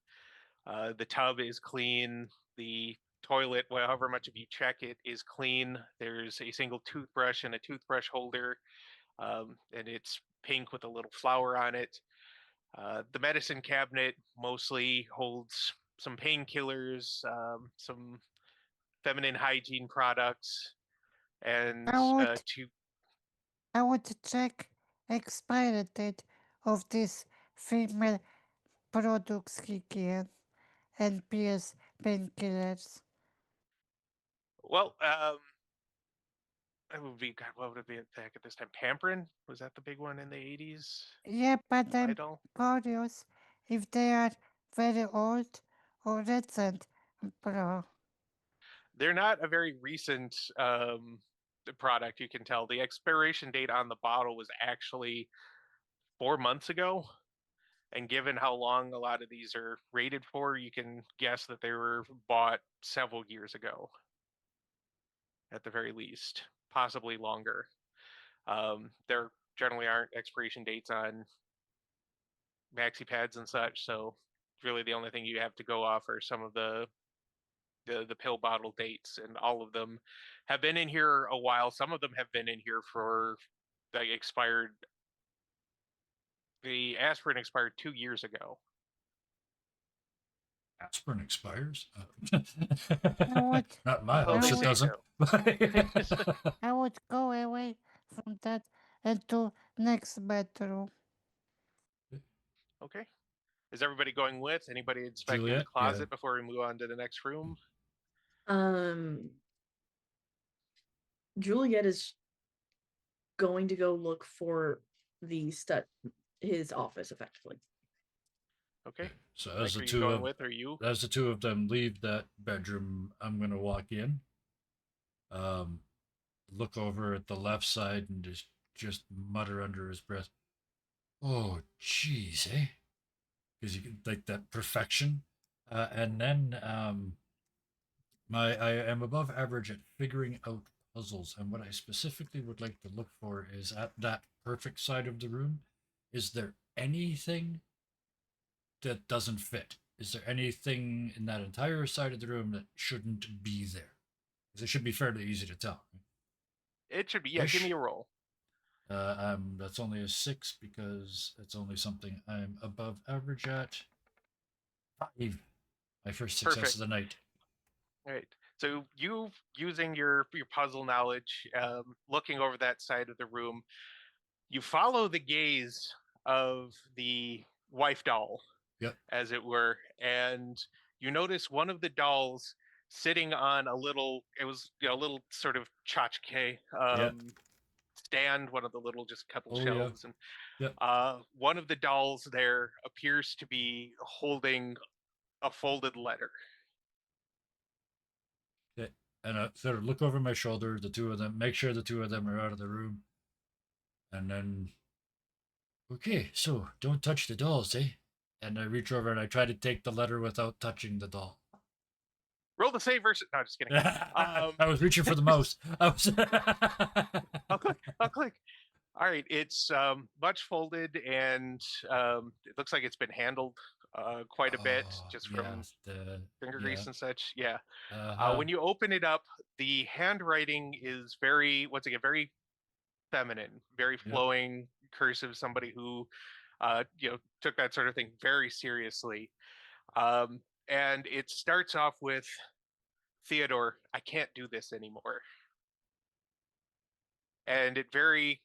The tub is clean. The toilet, well, however much of you check it, is clean. There's a single toothbrush and a toothbrush holder, and it's pink with a little flower on it. The medicine cabinet mostly holds some painkillers, some feminine hygiene products, and I would two. I would check expiry date of these female products again and PS painkillers. Well, it would be, God, what would it be back at this time? Pamperin, was that the big one in the 80s? Yeah, but I'm Idol. curious if they are very old or recent, bro. They're not a very recent product. You can tell the expiration date on the bottle was actually 4 months ago. And given how long a lot of these are rated for, you can guess that they were bought several years ago, at the very least, possibly longer. There generally aren't expiration dates on maxi pads and such, so really the only thing you have to go off are some of the pill bottle dates, and all of them have been in here a while. Some of them have been in here for, like, expired. The aspirin expired 2 years ago. Aspirin expires. would- Not my Oh, I house, it would- doesn't. I would go away from that and to next bedroom. Okay. Is everybody going with? Anybody inspecting the Juliet? closet Yeah. before we move on to the next room? Juliet is going to go look for his office effectively. Okay. So Mike, as the are you two going of with, or you? as the two of them leave that bedroom, I'm gonna walk in, look over at the left side, and just mutter under his breath, "Oh, jeez, eh?" Because you can like that perfection, and then I am above average at figuring out puzzles, and what I specifically would like to look for is at that perfect side of the room. Is there anything that doesn't fit? Is there anything in that entire side of the room that shouldn't be there? Because it should be fairly easy to tell. It should be. Yeah, give me a roll. That's only a 6 because it's only something I'm above average at. 5. My first success Perfect. of the night. All right. So you, using your puzzle knowledge, looking over that side of the room, you follow the gaze of the wife doll, Yep. as it were, and you notice one of the dolls sitting on a little, it was, a little sort of tchotchke Yeah. stand, one of the little, just a couple Oh, yeah. shelves, and Yep. one of the dolls there appears to be holding a folded letter. Okay. And I sort of look over my shoulder, the two of them, make sure the two of them are out of the room. And then, okay, so don't touch the dolls, eh? And I reach over and I try to take the letter without touching the doll. Roll the save versus. No, just kidding. I was reaching for the mouse. I was. I'll click. I'll click. All right, it's much folded, and it looks like it's been handled quite a bit, just from finger grease and such. Yeah. When you open it up, the handwriting is very, once again, very feminine, very flowing, cursive. Somebody who, took that sort of thing very seriously. And it starts off with, Theodore, I can't do this anymore. And it very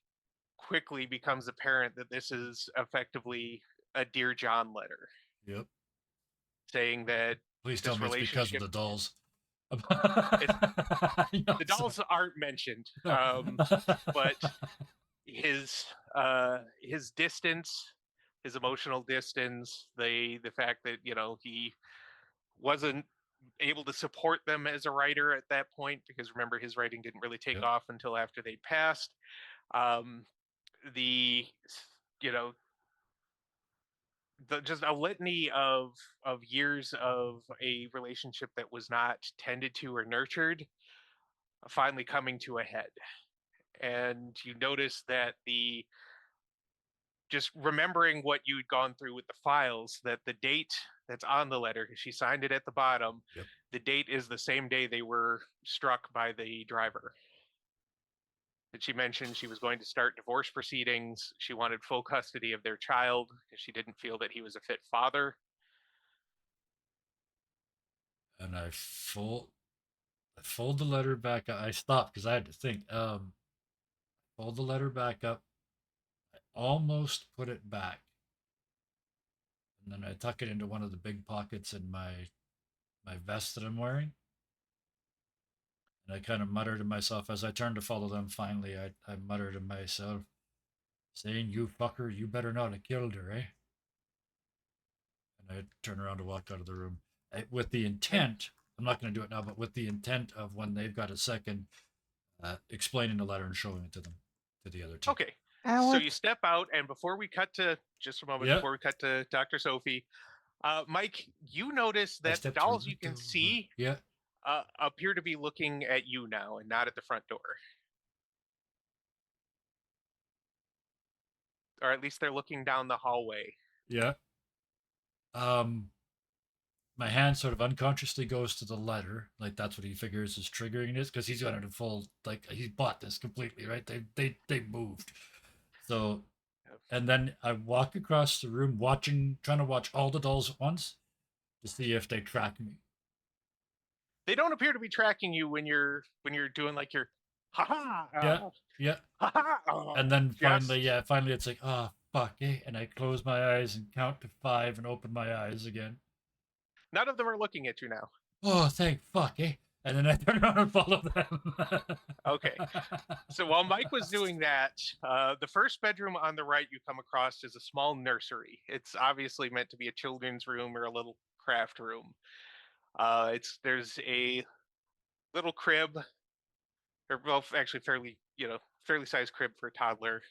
quickly becomes apparent that this is effectively a Dear John letter. Yep. Saying that please tell me it's because of the dolls. The dolls aren't mentioned, but his distance, his emotional distance, the fact that he wasn't able to support them as a writer at that point, because remember, his writing didn't really take off until after they passed. Just a litany of years of a relationship that was not tended to or nurtured finally coming to a head. And you notice that just remembering what you'd gone through with the files, that the date that's on the letter, she signed it at the bottom, the date is the same day they were struck by the driver. That she mentioned she was going to start divorce proceedings. She wanted full custody of their child because she didn't feel that he was a fit father. And I fold the letter back up. I stopped because I had to think. Fold the letter back up. I almost put it back. And then I tuck it into one of the big pockets in my vest that I'm wearing. And I kind of mutter to myself as I turn to follow them. Finally, I mutter to myself, saying, "You fucker, you better not have killed her, eh?" And I turn around to walk out of the room with the intent. I'm not going to do it now, but with the intent of when they've got a second, explaining the letter and showing it to them, to the other two. Okay. So you step out, and before we cut to just a moment, before we cut to Dr. Sophie, Mike, you notice that the dolls you can see appear to be looking at you now and not at the front door. Or at least they're looking down the hallway. Yeah. My hand sort of unconsciously goes to the letter, like that's what he figures is triggering this, because he's got it in full, like he bought this completely, right? They moved. So, and then I walk across the room, trying to watch all the dolls at once to see if they track me. They don't appear to be tracking you when you're doing like your ha-ha. And then finally it's like, oh fuck, eh? And I close my eyes and count to 5 and open my eyes again. None of them are looking at you now. Oh, thank fuck, eh? And then I turn around and follow them. Okay. So while Mike was doing that, the first bedroom on the right you come across is a small nursery. It's obviously meant to be a children's room or a little craft room. There's a little crib, or well, actually fairly sized crib for a toddler.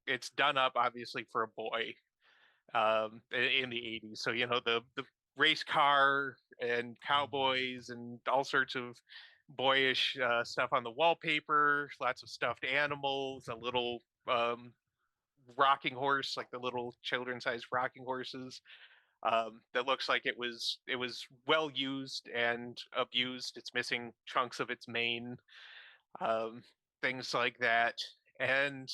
It's done up obviously for a boy in the 80s. So the race car and cowboys and all sorts of boyish stuff on the wallpaper, lots of stuffed animals, a little rocking horse, like the little children-sized rocking horses, that looks like it was well used and abused. It's missing chunks of its mane, things like that. And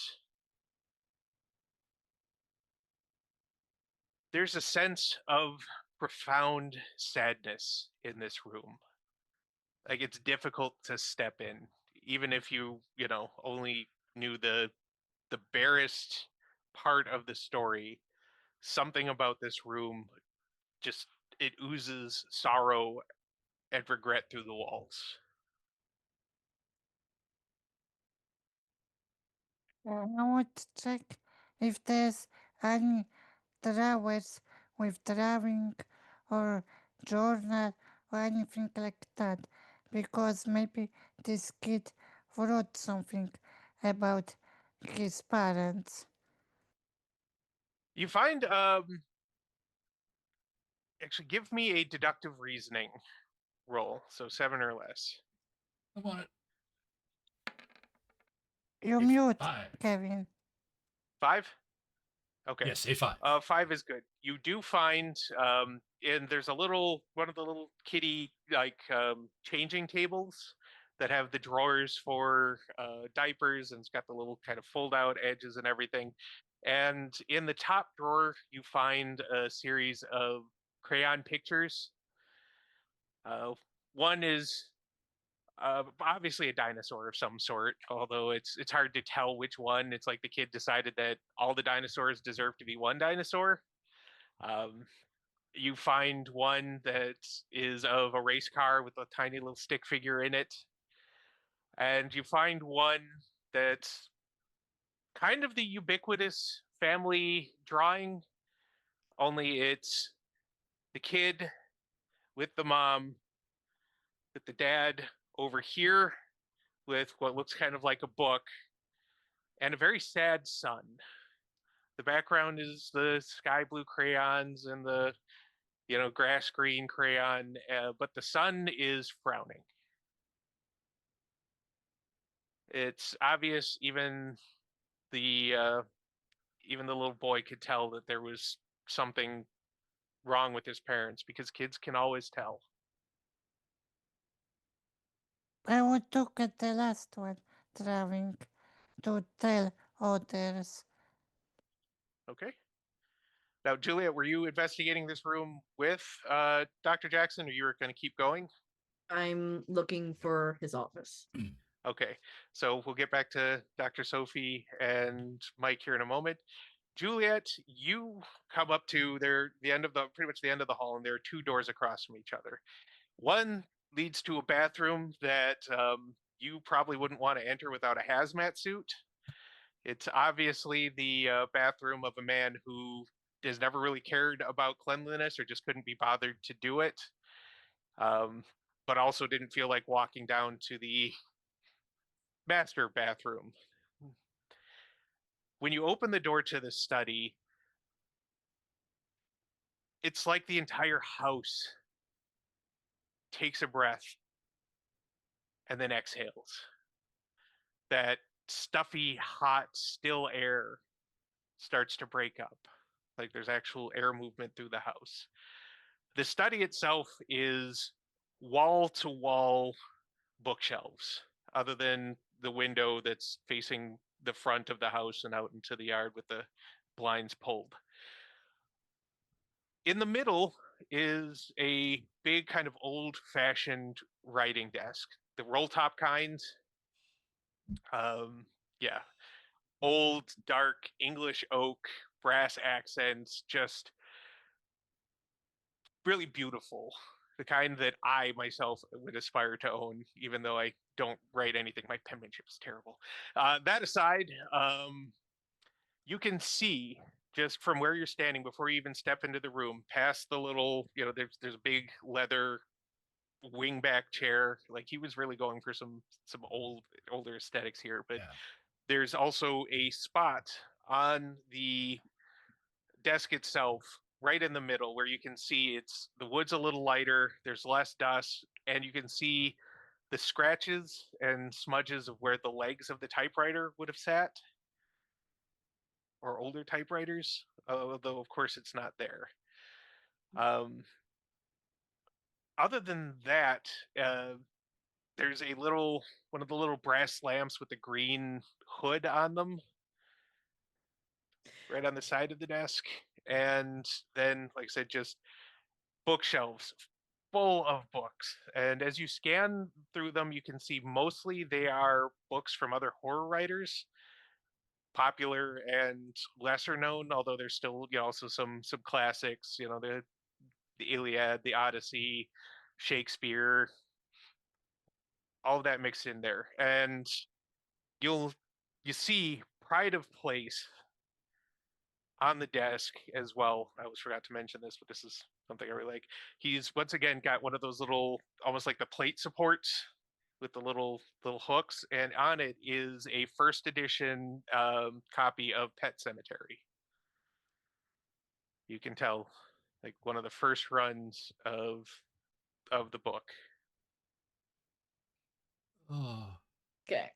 there's a sense of profound sadness in this room. Like it's difficult to step in, even if you only knew the barest part of the story. Something about this room just it oozes sorrow and regret through the walls. I want to check if there's any drawers with drawing or journal or anything like that, because maybe this kid wrote something about his parents. You find actually give me a deductive reasoning roll, so 7 or less. I want it. You A mute, 5. Kevin. 5? Okay. Yes, A5. 5 is good. You do find, and there's one of the little kitty changing tables that have the drawers for diapers, and it's got the little kind of fold out edges and everything. And in the top drawer, you find a series of crayon pictures. One is obviously a dinosaur of some sort, although it's hard to tell which one. It's like the kid decided that all the dinosaurs deserve to be one dinosaur. Um, you find one that is of a race car with a tiny little stick figure in it, and you find one that's kind of the ubiquitous family drawing, only it's the kid with the mom, with the dad over here with what looks kind of like a book, and a very sad son. The background is the sky blue crayons and the grass green crayon, but the sun is frowning. It's obvious the even the little boy could tell that there was something wrong with his parents, because kids can always tell. I want to look at the last one, drawing, to tell others. Okay. Now, Juliet, were you investigating this room with Dr. Jackson, or you were going to keep going? I'm looking for his office. Okay, so we'll get back to Dr. Sophie and Mike here in a moment. Juliet, you come up to pretty much the end of the hall, and there are two doors across from each other. One leads to a bathroom that you probably wouldn't want to enter without a hazmat suit. It's obviously the bathroom of a man who has never really cared about cleanliness or just couldn't be bothered to do it, but also didn't feel like walking down to the master bathroom. When you open the door to the study, it's like the entire house takes a breath and then exhales. That stuffy, hot, still air starts to break up. Like there's actual air movement through the house. The study itself is wall to wall bookshelves, other than the window that's facing the front of the house and out into the yard with the blinds pulled. In the middle is a big kind of old-fashioned writing desk, the roll-top kind. Yeah, old, dark English oak, brass accents, just really beautiful. The kind that I myself would aspire to own, even though I don't write anything. My penmanship is terrible. That aside, you can see just from where you're standing before you even step into the room, past the little, there's a big leather wingback chair. Like he was really going for some older aesthetics here, but Yeah. there's also a spot on the desk itself right in the middle where you can see the wood's a little lighter, there's less dust, and you can see the scratches and smudges of where the legs of the typewriter would have sat, or older typewriters, although of course it's not there. Other than that, there's one of the little brass lamps with the green hood on them right on the side of the desk. And then, like I said, just bookshelves full of books. And as you scan through them, you can see mostly they are books from other horror writers, popular and lesser known, although there's still also some classics, the Iliad, the Odyssey, Shakespeare, all of that mixed in there. And you'll you see Pride of Place on the desk as well. I always forgot to mention this, but this is something I really like. He's once again got one of those little, almost like the plate supports with the little hooks, and on it is a first edition copy of Pet Cemetery. You can tell, like one of the first runs of the book. Oh, Okay.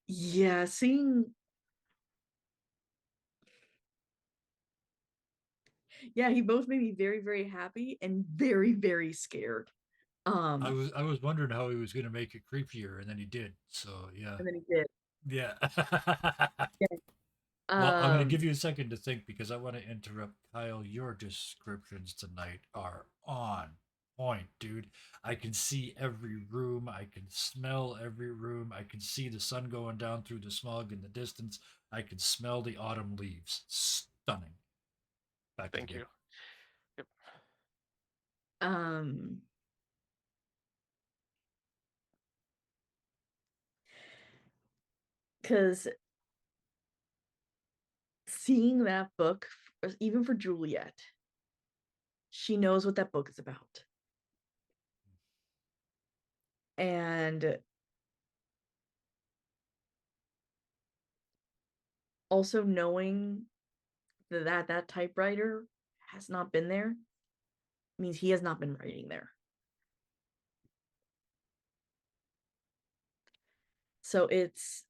Yeah, seeing yeah, he both made me very, very happy and very, very scared. I was wondering how he was going to make it creepier, and then he did. So yeah, And then he did. yeah. Yeah. Well, I'm going to give you a second to think because I want to interrupt Kyle. Your descriptions tonight are on point, dude. I can see every room. I can smell every room. I can see the sun going down through the smog in the distance. I can smell the autumn leaves. Stunning. Back to Thank the you. game. Yep. Because seeing that book, even for Juliet, she knows what that book is about. And also knowing that typewriter has not been there means he has not been writing there. So it's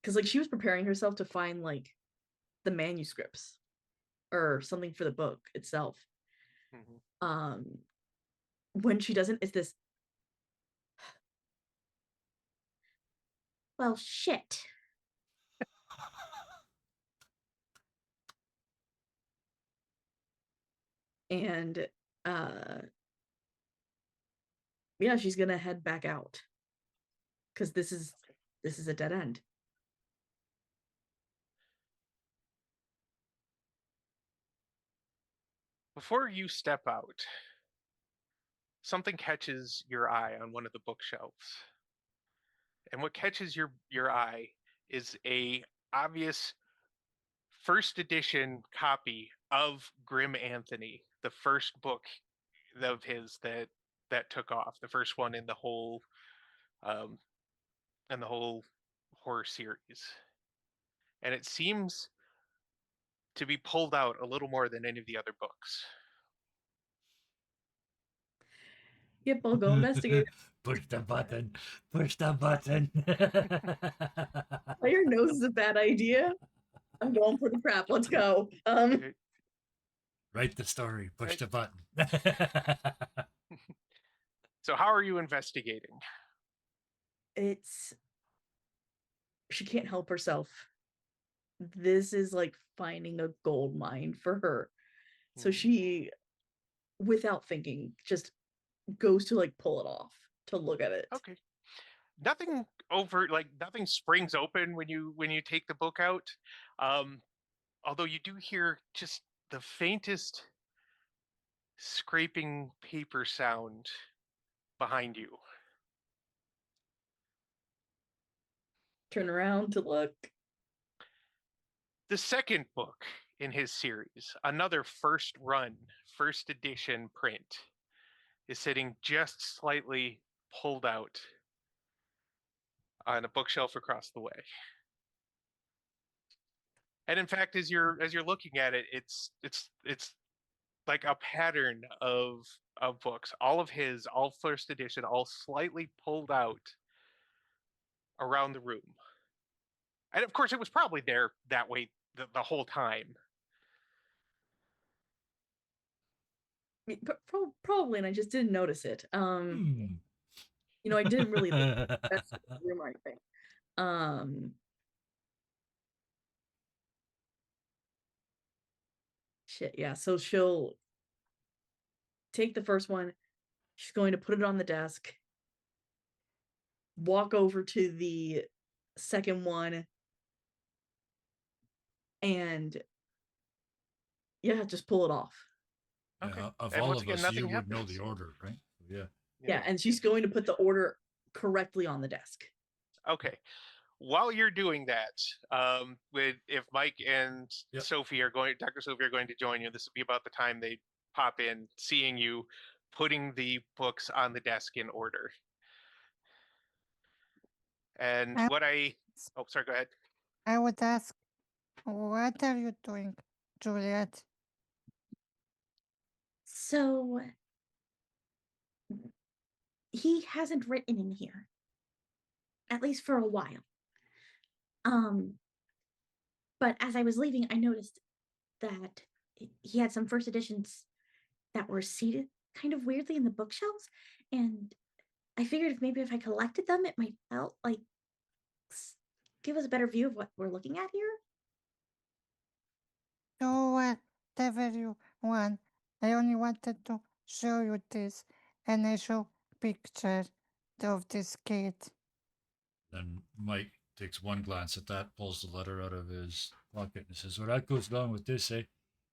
because like she was preparing herself to find like the manuscripts or something for the book itself. Mm-hmm. When she doesn't, it's this, Well, shit. and yeah, she's gonna head back out because this is a dead end. Before you step out, something catches your eye on one of the bookshelves. And what catches your eye is a obvious first edition copy of Grim Anthony, the first book of his that took off, the first one um, in the whole horror series. And it seems to be pulled out a little more than any of the other books. Yep, I'll go investigate. Push the button. Push the button. Your nose is a bad idea. I'm going for the crap. Let's go. Write the story. Push the button. So how are you investigating? She can't help herself. This is like finding a gold mine for her. So she, without thinking, just goes to like pull it off to look at it. Okay. Nothing overt, like nothing springs open when you take the book out. Although you do hear just the faintest scraping paper sound behind you. Turn around to look. The second book in his series, another first edition print, is sitting just slightly pulled out on a bookshelf across the way. And in fact, as you're looking at it, it's like a pattern of books, all first edition, all slightly pulled out around the room. And of course, it was probably there that way the whole time. Probably, and I just didn't notice it. I didn't really that's the room or anything. Shit, yeah. So she'll take the first one. She's going to put it on the desk. Walk over to the second one. And yeah, just pull it off. Yeah, Okay. of And all once of again, us, nothing you would know happens. the order, right? Yeah. Yeah, and she's going to put the order correctly on the desk. Okay. While you're doing that, if Mike and Yep. Dr. Sophie are going to join you, this will be about the time they pop in, seeing you putting the books on the desk in order. And oh, sorry, go ahead. I would ask, what are you doing, Juliet? So he hasn't written in here, at least for a while. But as I was leaving, I noticed that he had some first editions that were seated kind of weirdly in the bookshelves, and I figured if I collected them, it might help, like, give us a better view of what we're looking at here. Do whatever you want. I only wanted to show you this, and I show picture of this kid. Then Mike takes one glance at that, pulls the letter out of his pocket, and says, "Well, that goes along with this, eh?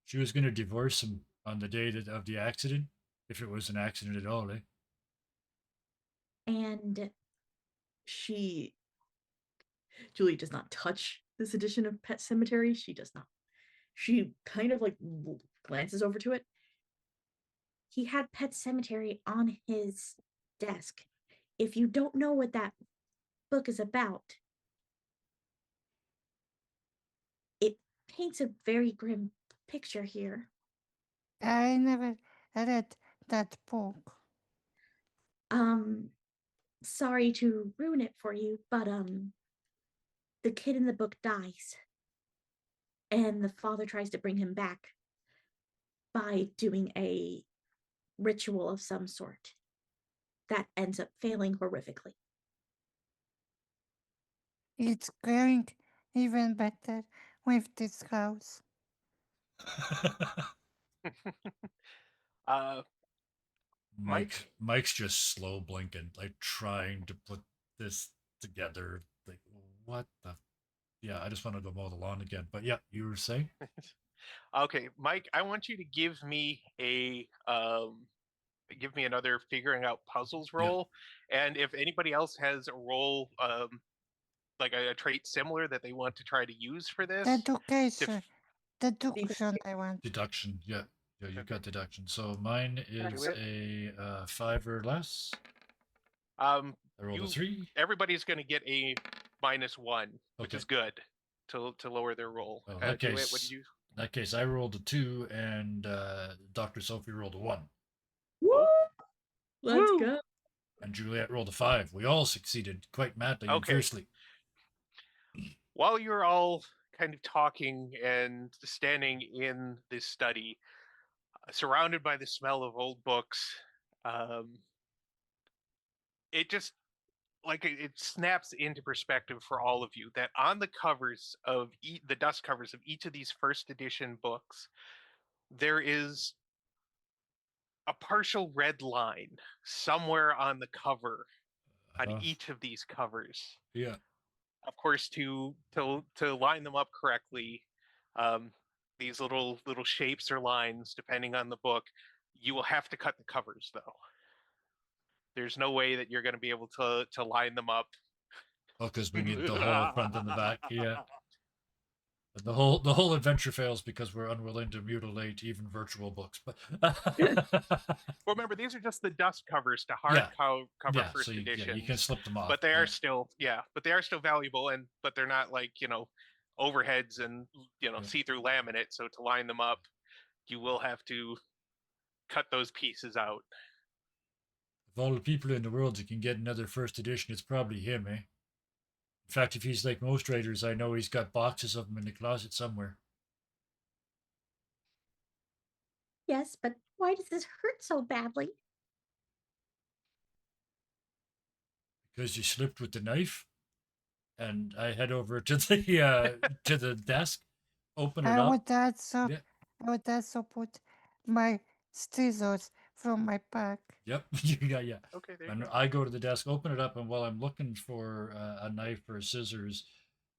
She was going to divorce him on the day of the accident, if it was an accident at all, eh?" And Julie does not touch this edition of Pet Cemetery. She does not. She kind of like glances over to it. he had Pet Cemetery on his desk. If you don't know what that book is about, it paints a very grim picture here. I never read that book. Sorry to ruin it for you, but the kid in the book dies, and the father tries to bring him back by doing a ritual of some sort that ends up failing horrifically. It's going even better with this house. Mike? Mike's just slow blinking, like trying to put this together. Like, what the? Yeah, I just wanted to mow the lawn again. But yeah, you were saying? Okay, Mike, I want you to give me another figuring out puzzles Yeah. roll, and if anybody else has a roll, like a trait similar that they want to try to use for this, Education. Deduction, I want. Deduction. Yeah, you Okay. got deduction. So mine is it. a 5 or less. I rolled a 3. Everybody's going to get a -1, which Okay. is good to lower their roll. Well, in that Juliet, case, what did you? in that case, I rolled a 2, and Dr. Sophie rolled a 1, Woo! Let's Woo! go. and Juliet rolled a 5. We all succeeded quite madly and Okay. fiercely. While you're all kind of talking and standing in this study, surrounded by the smell of old books, it just it snaps into perspective for all of you that on the covers of the dust covers of each of these first edition books, there is a partial red line somewhere on the cover on each of these covers. Yeah. Of course, to line them up correctly, these little shapes or lines, depending on the book, you will have to cut the covers though. There's no way that you're going to be able to line them up. Oh, because we need the whole front and the back. Yeah. The whole adventure fails because we're unwilling to mutilate even virtual books. But remember, these are just the dust covers to Yeah. cover first edition. Yeah, you can slip them off. But they are still valuable, but they're not like overheads and see-through laminate. So to line them up, you will have to cut those pieces out. Of all the people in the world who can get another first edition, it's probably him, eh? In fact, if he's like most writers, I know he's got boxes of them in the closet somewhere. Yes, but why does this hurt so badly? Because you slipped with the knife, and I head over to the desk, open it I up. would also Yeah. I would also put my scissors from my pack. Yep. Yeah. Okay, there you And go. I go to the desk, open it up, and while I'm looking for a knife or scissors,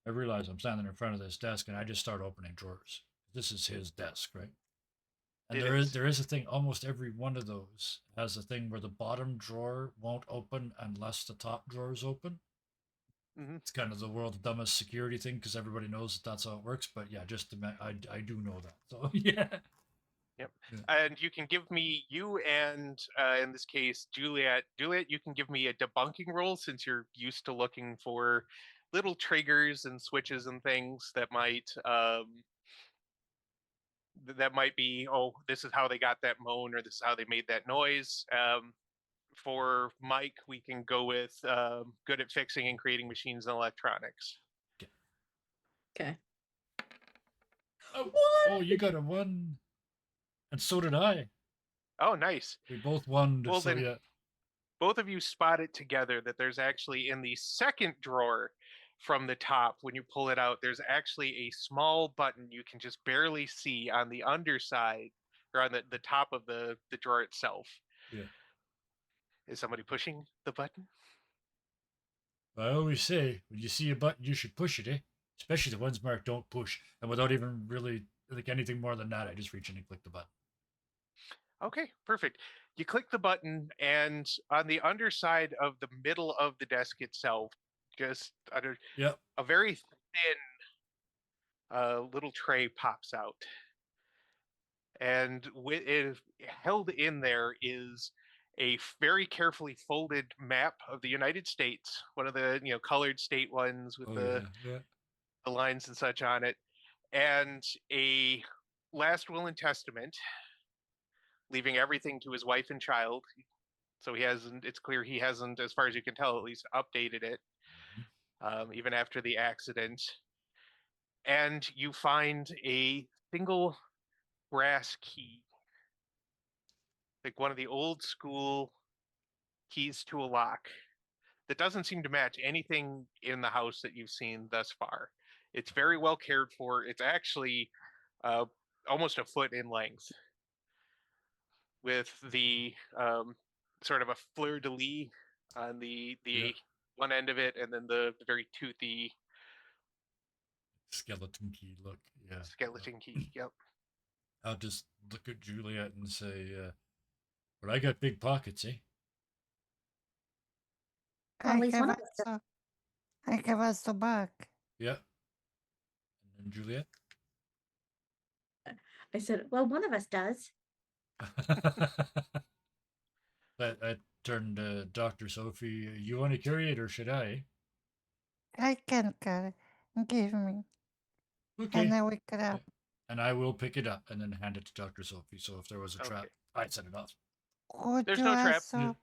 I realize I'm standing in front of this desk, and I just start opening drawers. This is his desk, right? And It there is is. there is a thing. Almost every one of those has a thing where the bottom drawer won't open unless the top drawer is open. Hmm. It's kind of the world's dumbest security thing because everybody knows that that's how it works. But yeah, just to I do know that. So yeah. Yep. Yeah. And you can give me you and in this case Juliet. Juliet, you can give me a debunking roll since you're used to looking for little triggers and switches and things that might be, oh, this is how they got that moan or this is how they made that noise. For Mike, we can go with good at fixing and creating machines and electronics. Okay. Oh, oh, you got a 1, and so did I. Oh, nice. We both won. Well, So then yeah. both of you spot it together that there's actually in the second drawer from the top, when you pull it out, there's actually a small button you can just barely see on the underside or on the top of the drawer itself. Yeah. Is somebody pushing the button? I always say when you see a button, you should push it, eh? Especially the ones marked "Don't push," and without even really like anything more than that, I just reach in and click the button. Okay, perfect. You click the button, and on the underside of the middle of the desk itself, just under Yep. a very thin little tray pops out. And held in there is a very carefully folded map of the United States, one of the colored state ones with Oh the, yeah. Yeah. the lines and such on it, and a last will and testament, leaving everything to his wife and child. So he hasn't. It's clear he hasn't, as far as you can tell, at least updated it, even after the accident. And you find a single brass key, like one of the old school keys to a lock that doesn't seem to match anything in the house that you've seen thus far. It's very well cared for. It's actually uh, almost a foot in length, with the sort of a fleur de lis on the Yeah. one end of it, and then the very toothy Skeleton key. Look. Yeah. skeleton key. Yep. I'll just look at Juliet and say, "But I got big pockets, eh?" Well, at I least have one of us does. also, I have also back. Yeah. And then Juliet. I said, Well, one of us does. I turned to Dr. Sophie. You want to carry it or should I? I can carry. Give me. Okay. And I wake it up. And I will pick it up and then hand it to Dr. Sophie. So if there was a trap, Okay. I'd set it off. Could There's you no trap. also,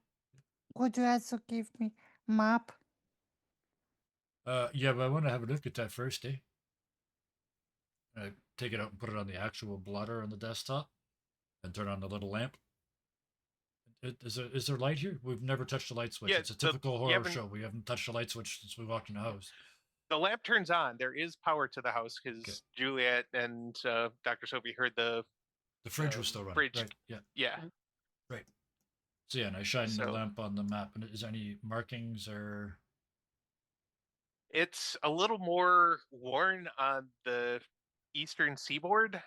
could you also give me map? Yeah, but I want to have a look at that first, eh? I take it out and put it on the actual blotter on the desktop and turn on the little lamp. Is there light here? We've never touched a light switch. Yeah, It's a typical you horror haven't- show. We haven't touched a light switch since we walked in the house. The lamp turns on. There is power to the house because Juliet and Dr. Sophie heard the fridge was still running. fridge. Right. Yeah. Yeah. Right. So yeah, and I shine the So- lamp on the map. And is there any markings or? It's a little more worn on the eastern seaboard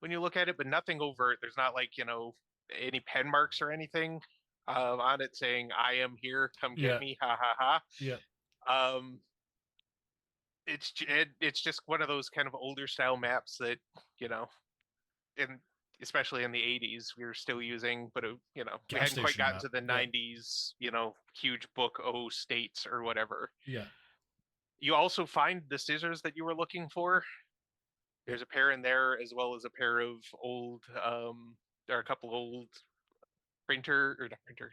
when you look at it, but nothing overt. There's not like, any pen marks or anything on it saying, I am here, come Yeah. get me, ha ha ha. Yeah. It's just one of those kind of older style maps that, in especially in the 80s we were still using, but we Gas hadn't quite station gotten map, to the yeah. 90s, huge book O states or whatever. Yeah. You also find the scissors that you were looking for. There's a pair in there, as well as a pair of old, there are a couple old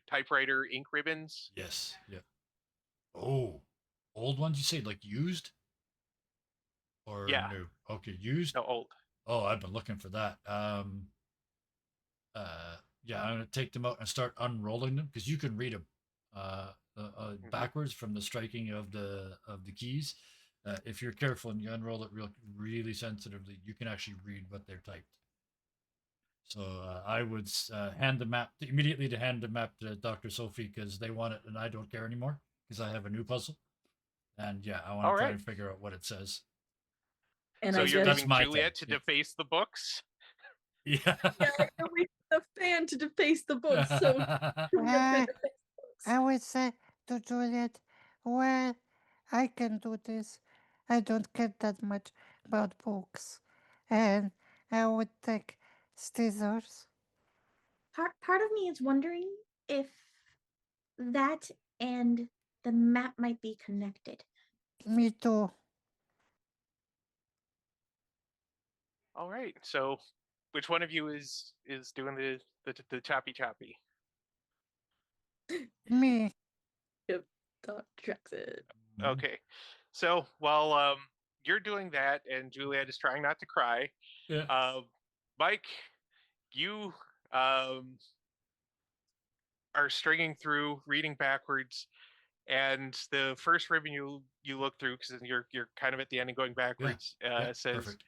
typewriter ink ribbons. Yes. Yeah. Oh, old ones you say, like used? Or Yeah. new? Okay, used. No, old. Oh, I've been looking for that. Yeah, I'm gonna take them out and start unrolling them because you can read them backwards from the striking of the keys. If you're careful and you unroll it really sensitively, you can actually read what they're typed. So I would hand the map immediately to hand the map to Dr. Sophie because they want it and I don't care anymore because I have a new puzzle. And yeah, I want All to try right. and figure out what it says. And So I you're guess leaving my Juliet thing, to yeah. deface the books. Yeah. yeah, you're waiting for the fan to deface the books, so Juliet's gonna Uh, deface the books. I would say to Juliet, well, I can do this. I don't care that much about books. And I would take scissors. Part of me is wondering if that and the map might be connected. Me too. All right. So which one of you is doing the choppy choppy? Me. Yep, Dr. Jackson. Okay. So while you're doing that and Juliet is trying not to cry, Yeah. Mike, you are stringing through, reading backwards, and the first ribbon you look through because you're kind of at the end and going backwards Yeah, says, perfect.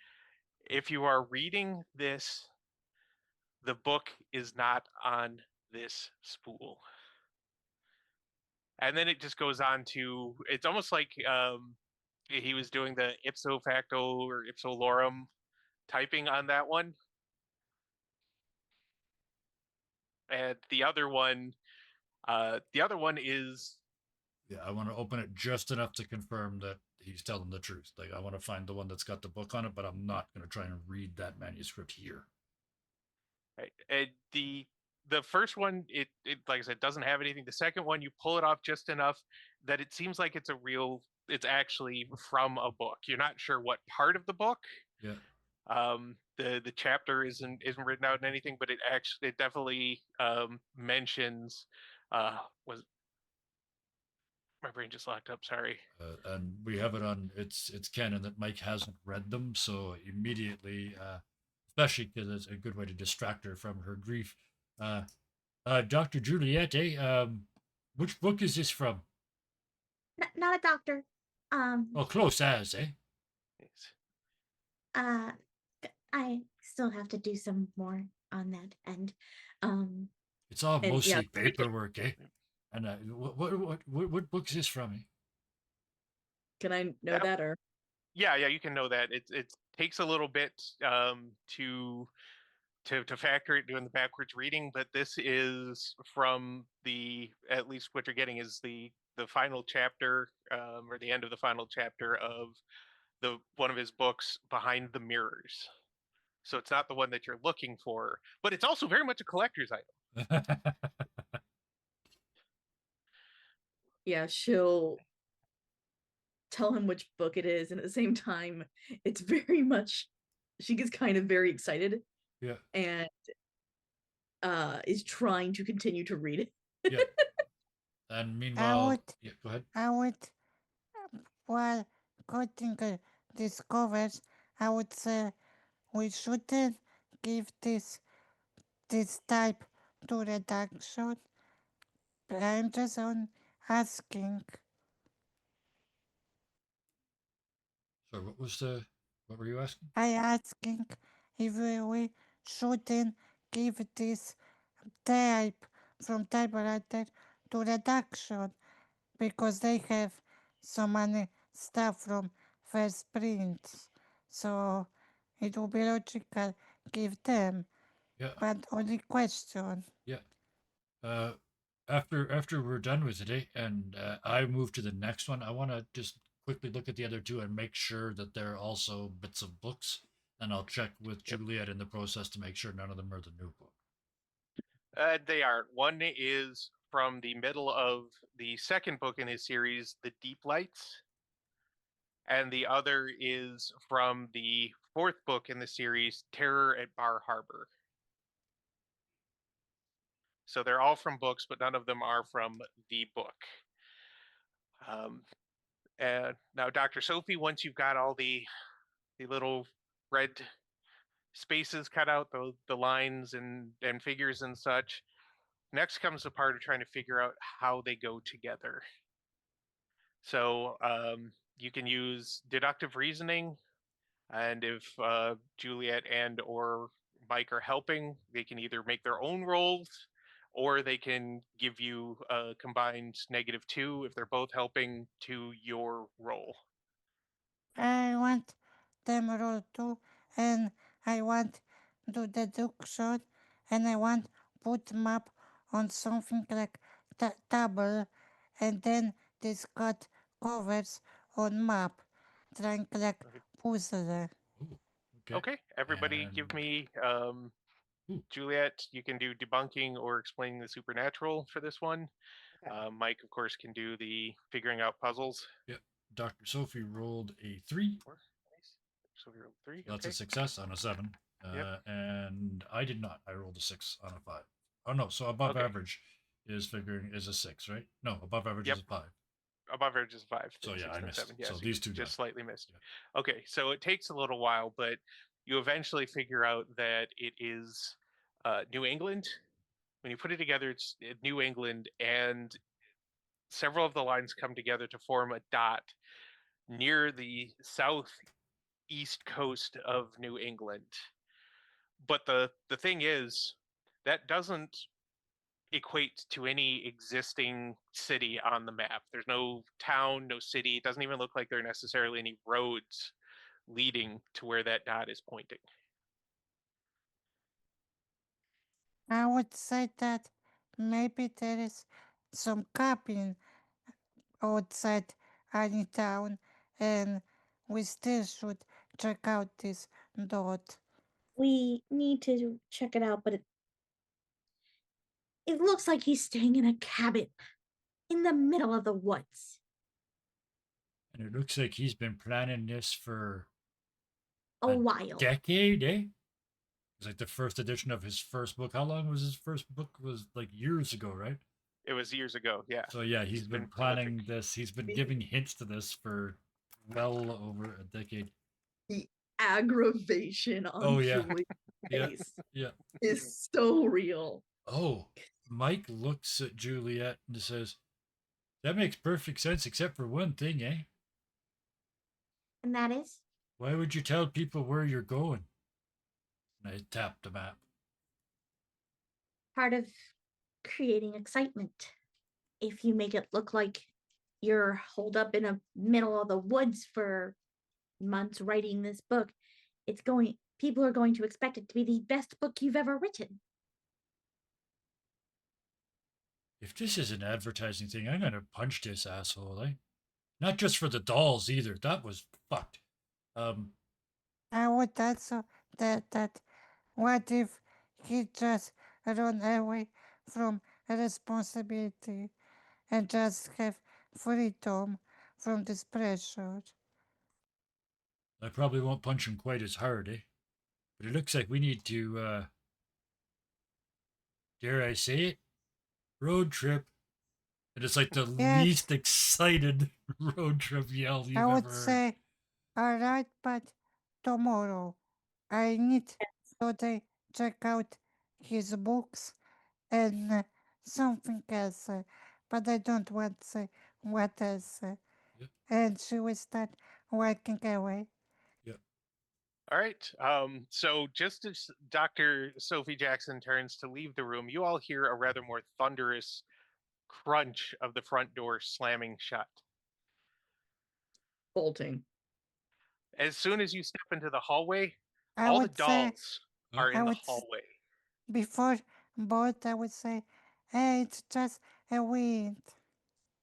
if you are reading this, the book is not on this spool. And then it just goes on to, it's almost like he was doing the ipso facto or ipso lorem typing on that one. And the other one is, Yeah, I want to open it just enough to confirm that he's telling the truth. Like, I want to find the one that's got the book on it, but I'm not going to try and read that manuscript here. right, the first one, it like I said, doesn't have anything. The second one, you pull it off just enough that it seems like it's actually from a book. You're not sure what part of the book. Yeah. The chapter isn't written out in anything, but it definitely mentions was my brain just locked up, sorry. And we have it on. It's canon that Mike hasn't read them, so immediately, especially because it's a good way to distract her from her grief. Dr. Juliet, which book is this from? Not a doctor. Oh, close as, eh? Yes. Uh, I still have to do some more on that end. It's all And yeah, mostly paperwork, eh? And what book is this from? Eh? can I know Yep. that or? Yeah, you can know that. It takes a little bit to factor it doing the backwards reading, but this is from at least what you're getting is the final chapter or the end of the final chapter of the one of his books, Behind the Mirrors. So it's not the one that you're looking for, but it's also very much a collector's item. Yeah, she'll tell him which book it is, and at the same time, it's very much she gets kind of very excited Yeah. and is trying to continue to read it. Yeah. And meanwhile, yeah, go ahead. I would, while Göttinger discovers, I would say we shouldn't give this type to reduction. I'm just on asking. So what were you asking? I asking if we shouldn't give this type from typewriter to reduction because they have so many stuff from first prints. So it will be logical give them. Yeah. But only question. Yeah. After we're done with today, and I move to the next one, I want to just quickly look at the other two and make sure that they're also bits of books. And I'll check with Yep. Juliet in the process to make sure none of them are the new book. They aren't. One is from the middle of the second book in his series, The Deep Lights, and the other is from the fourth book in the series, Terror at Bar Harbor. So they're all from books, but none of them are from the book. And now, Dr. Sophie, once you've got all the little red spaces cut out, the lines and figures and such, next comes the part of trying to figure out how they go together. So you can use deductive reasoning, and if Juliet and or Mike are helping, they can either make their own rolls or they can give you a combined -2 if they're both helping to your roll. I want them roll too, and I want do deduction, and I want put map on something like table, and then this cut covers on map, trying like Okay. puzzle. Ooh, Okay, everybody give And- me Ooh. Juliet, you can do debunking or explaining the supernatural for this one. Okay. Mike, of course, can do the figuring out puzzles. Yep. Dr. Sophie rolled a 3. Nice. So we rolled 3. That's Okay. a success on a 7. Yep. And I did not. I rolled a 6 on a 5. Oh no, so above Okay. average is a 6, right? No, above average Yep. is a 5. Above average is 5. So then yeah, 6 I and missed. 7. Yeah, So you these two just died. slightly missed. Yeah. Okay, so it takes a little while, but you eventually figure out that it is New England. When you put it together, it's New England, and several of the lines come together to form a dot near the southeast coast of New England. But the thing is, that doesn't equate to any existing city on the map. There's no town, no city. It doesn't even look like there are necessarily any roads leading to where that dot is pointing. I would say that maybe there is some cabin outside any town, and we still should check out this dot. We need to check it out, but it looks like he's staying in a cabin in the middle of the woods. And it looks like he's been planning this for A while. decade, eh? It's like the first edition of his first book. How long was his first book? Was like years ago, right? It was years ago, yeah. So yeah, he's been planning prolific. this. He's been giving hints to this for well over a decade. The aggravation on Oh, yeah. Julie's Yeah, face yeah. is so real. Oh, Mike looks at Juliet and says, "That makes perfect sense, except for one thing, eh? And that is? Why would you tell people where you're going?" And I tapped the map. Part of creating excitement. If you make it look like you're holed up in the middle of the woods for months writing this book, people are going to expect it to be the best book you've ever written. If this is an advertising thing, I'm gonna punch this asshole, eh? Not just for the dolls either. That was fucked. I would also that what if he just run away from responsibility and just have freedom from this pressure? I probably won't punch him quite as hard, eh? But it looks like we need to, dare I say it, road trip. And it's like the Yes. least excited road trip yell you've I would ever heard. say, all right, but tomorrow I need so they check out his books and something else, but I don't want to say what else. Yep. And she will start walking away. Yep. All right. So just as Dr. Sophie Jackson turns to leave the room, you all hear a rather more thunderous crunch of the front door slamming shut. Bolting. As soon as you step into the hallway, I all the would say dolls are I in the would hallway. before both I would say, hey, it's just a wind.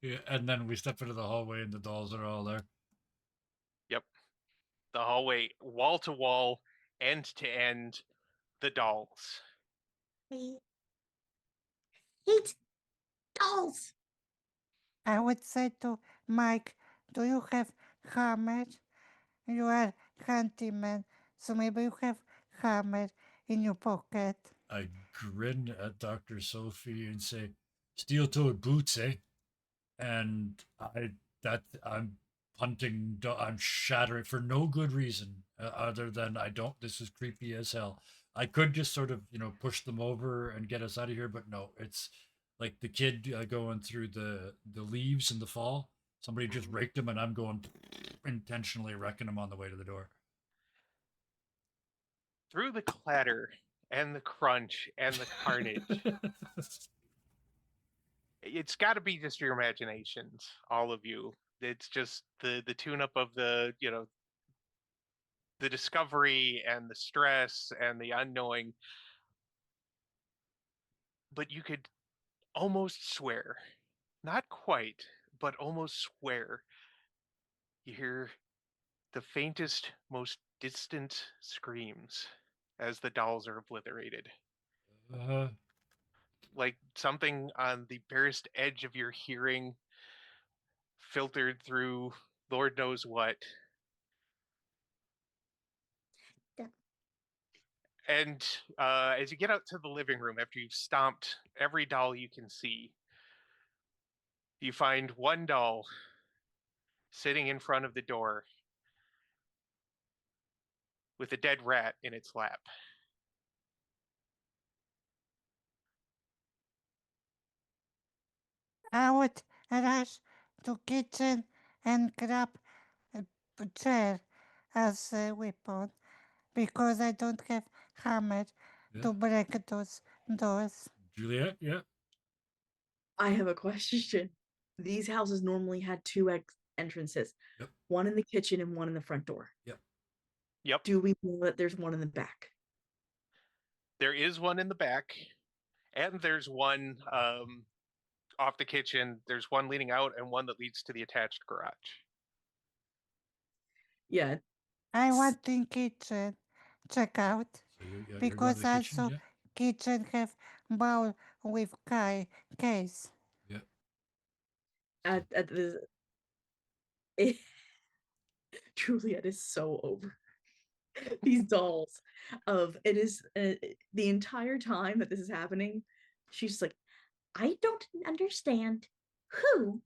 Yeah, and then we step into the hallway and the dolls are all there. Yep. The hallway, wall to wall, end to end, the dolls. I hate dolls. I would say to Mike, do you have hammer? You are handyman, so maybe you have hammer in your pocket. I grin at Dr. Sophie and say, "Steel-toed boots, eh?" And I'm punting, I'm shattering for no good reason other than I don't. This is creepy as hell. I could just sort of push them over and get us out of here, but no, it's like the kid going through the leaves in the fall. Somebody just raked him, and I'm going intentionally wrecking him on the way to the door. Through the clatter and the crunch and the carnage. It's got to be just your imaginations, all of you. It's just the tune up of the the discovery and the stress and the unknowing. But you could almost swear, not quite, but almost swear, you hear the faintest, most distant screams as the dolls are obliterated. uh, Like something on the barest edge of your hearing, filtered through Lord knows what. Yeah. And as you get out to the living room after you've stomped every doll you can see, you find one doll sitting in front of the door with a dead rat in its lap. I would rush to kitchen and grab a chair as a weapon because I don't have hammer yeah. to break those doors. Juliet, yeah. I have a question. These houses normally had two entrances. Yep. One in the kitchen and one in the front door. Yep, Do we know that there's one in the back? there is one in the back, and there's one off the kitchen. There's one leading out and one that leads to the attached garage. Yeah. I want in kitchen. Check out. So you're going to Because the kitchen, also yeah? kitchen have bowl with case. Yeah. At the Juliet is so over these dolls of it is the entire time that this is happening. She's like, I don't understand who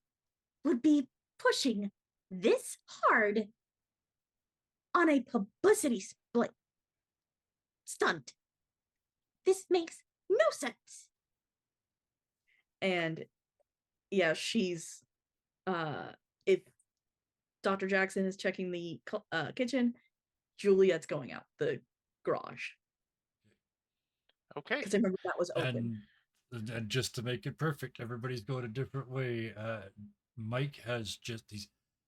would be pushing this hard on a publicity stunt. This makes no sense. and yeah, she's if Dr. Jackson is checking the kitchen, Juliet's going out the garage Okay. because I remember that was open. And just to make it perfect, everybody's going a different way. Mike has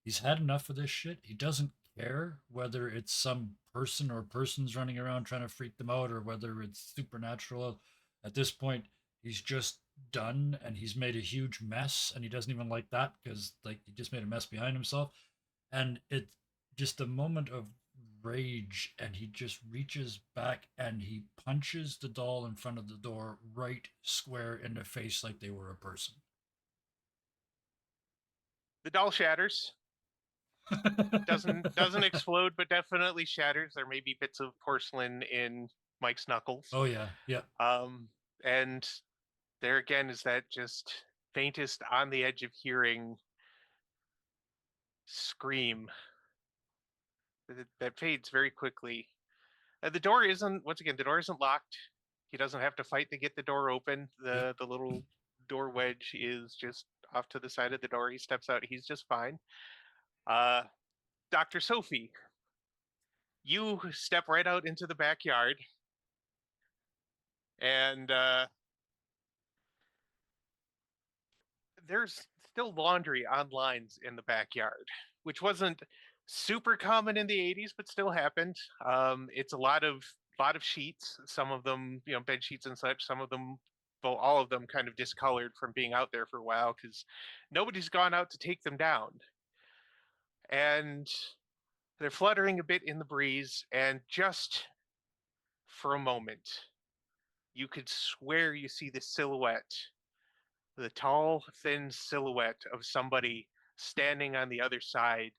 he's had enough of this shit. He doesn't care whether it's some person or persons running around trying to freak them out or whether it's supernatural. At this point, he's just done and he's made a huge mess and he doesn't even like that because like he just made a mess behind himself. And it's just a moment of rage and he just reaches back and he punches the doll in front of the door right square in the face like they were a person. The doll shatters. Doesn't explode, but definitely shatters. There may be bits of porcelain in Mike's knuckles. Oh yeah, yeah. And there again is that just faintest on the edge of hearing scream that fades very quickly. The door isn't locked. He doesn't have to fight to get the door open. The little door wedge is just off to the side of the door. He steps out. He's just fine. Dr. Sophie, you step right out into the backyard, and there's still laundry on lines in the backyard, which wasn't super common in the 80s, but still happened. It's a lot of sheets, some of them, bed sheets and such, some of them, well, all of them kind of discolored from being out there for a while because nobody's gone out to take them down. And they're fluttering a bit in the breeze, and just for a moment, you could swear you see the silhouette, the tall, thin silhouette of somebody standing on the other side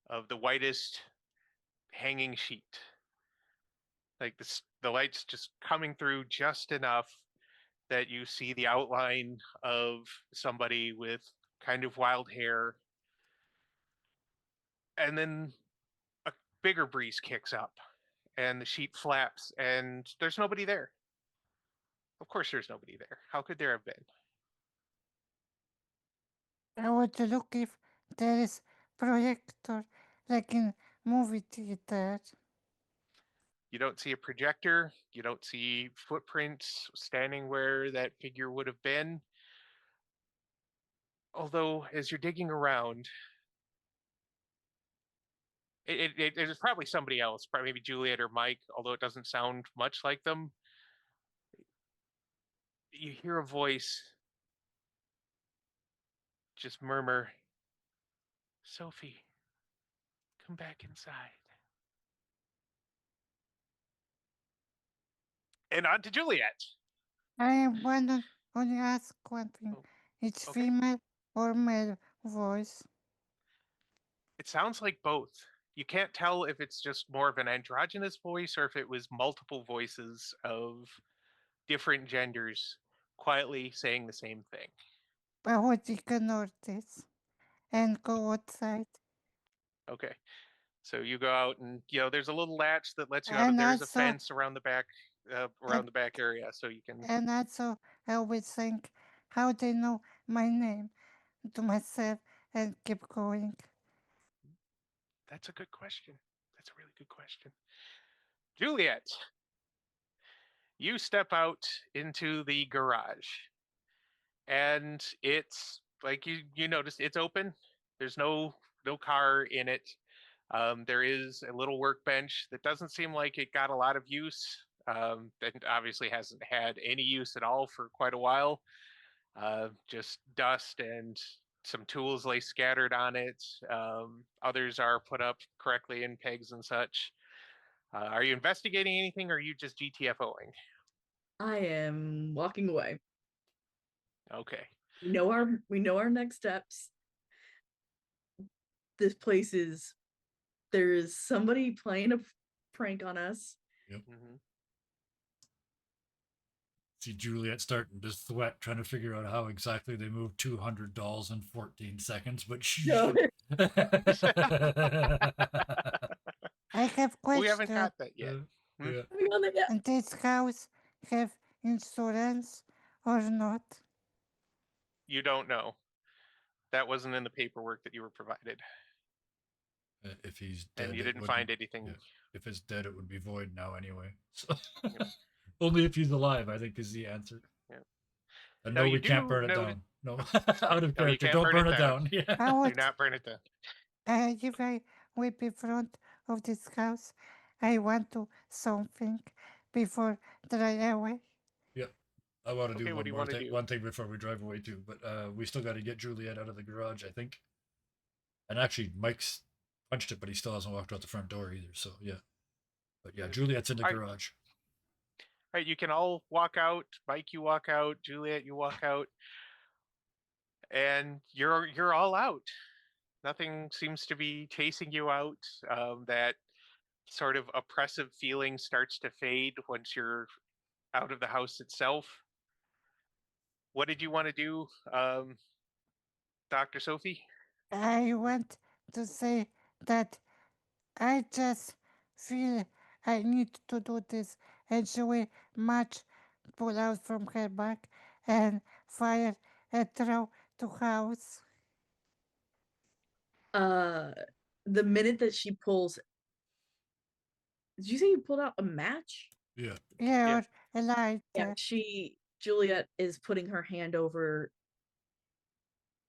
of the whitest hanging sheet. Like the light's just coming through just enough that you see the outline of somebody with kind of wild hair. And then a bigger breeze kicks up and the sheet flaps and there's nobody there. Of course there's nobody there. How could there have been? I would look if there is projector like in movie theater. You don't see a projector. You don't see footprints standing where that figure would have been. Although, as you're digging around, it is probably somebody else, probably maybe Juliet or Mike, although it doesn't sound much like them. You hear a voice just murmur, Sophie, come back inside. And on to Juliet. I want to only ask one thing. Oh, It's okay. female or male voice? It sounds like both. You can't tell if it's just more of an androgynous voice or if it was multiple voices of different genders quietly saying the same thing. I would ignore this and go outside. Okay. So you go out and there's a little latch that lets you out. And There's a also, fence around the back around the back area, so you can. and also, I always think how they know my name to myself and keep going. That's a good question. That's a really good question. Juliet, you step out into the garage, and it's like you notice it's open. There's no car in it. There is a little workbench that doesn't seem like it got a lot of use. That obviously hasn't had any use at all for quite a while. Just dust and some tools lay scattered on it. Others are put up correctly in pegs and such. Are you investigating anything, or are you just GTFOing? I am walking away. Okay. We know our next steps. This place is there is somebody playing a prank on us. Mm-hmm. See Juliet starting to sweat, trying to figure out how exactly they move $200 in 14 seconds, but she. No. I have questions. We haven't got that yet. Yeah. And this house have insurance or not? You don't know. That wasn't in the paperwork that you were provided. If he's dead, And you it didn't wouldn't- find anything. yeah. If it's dead, it would be void now anyway. So only if he's alive, I think, is the answer. Yeah. And No, no, you we can't do burn it know- down. No, out of No, you character. can't Don't burn burn it it down. Yeah. I Do would, not burn it down. if I will be front of this house, I want to something before drive away. I want to Okay, do what one do you more wanna thing. do? One thing before we drive away too, but we still got to get Juliet out of the garage, I think. And actually, Mike's punched it, but he still hasn't walked out the front door either. So yeah, but yeah, Juliet's in the garage. All right, you can all walk out. Mike, you walk out. Juliet, you walk out. And you're all out. Nothing seems to be chasing you out. That sort of oppressive feeling starts to fade once you're out of the house itself. What did you want to do, Dr. Sophie? I want to say that I just feel I need to do this, and she will much pull out from her back and fire a throw to house. The minute that she pulls, did you say you pulled out a match? Yeah. Yeah, Yeah. or a lighter. Yeah, Juliet is putting her hand over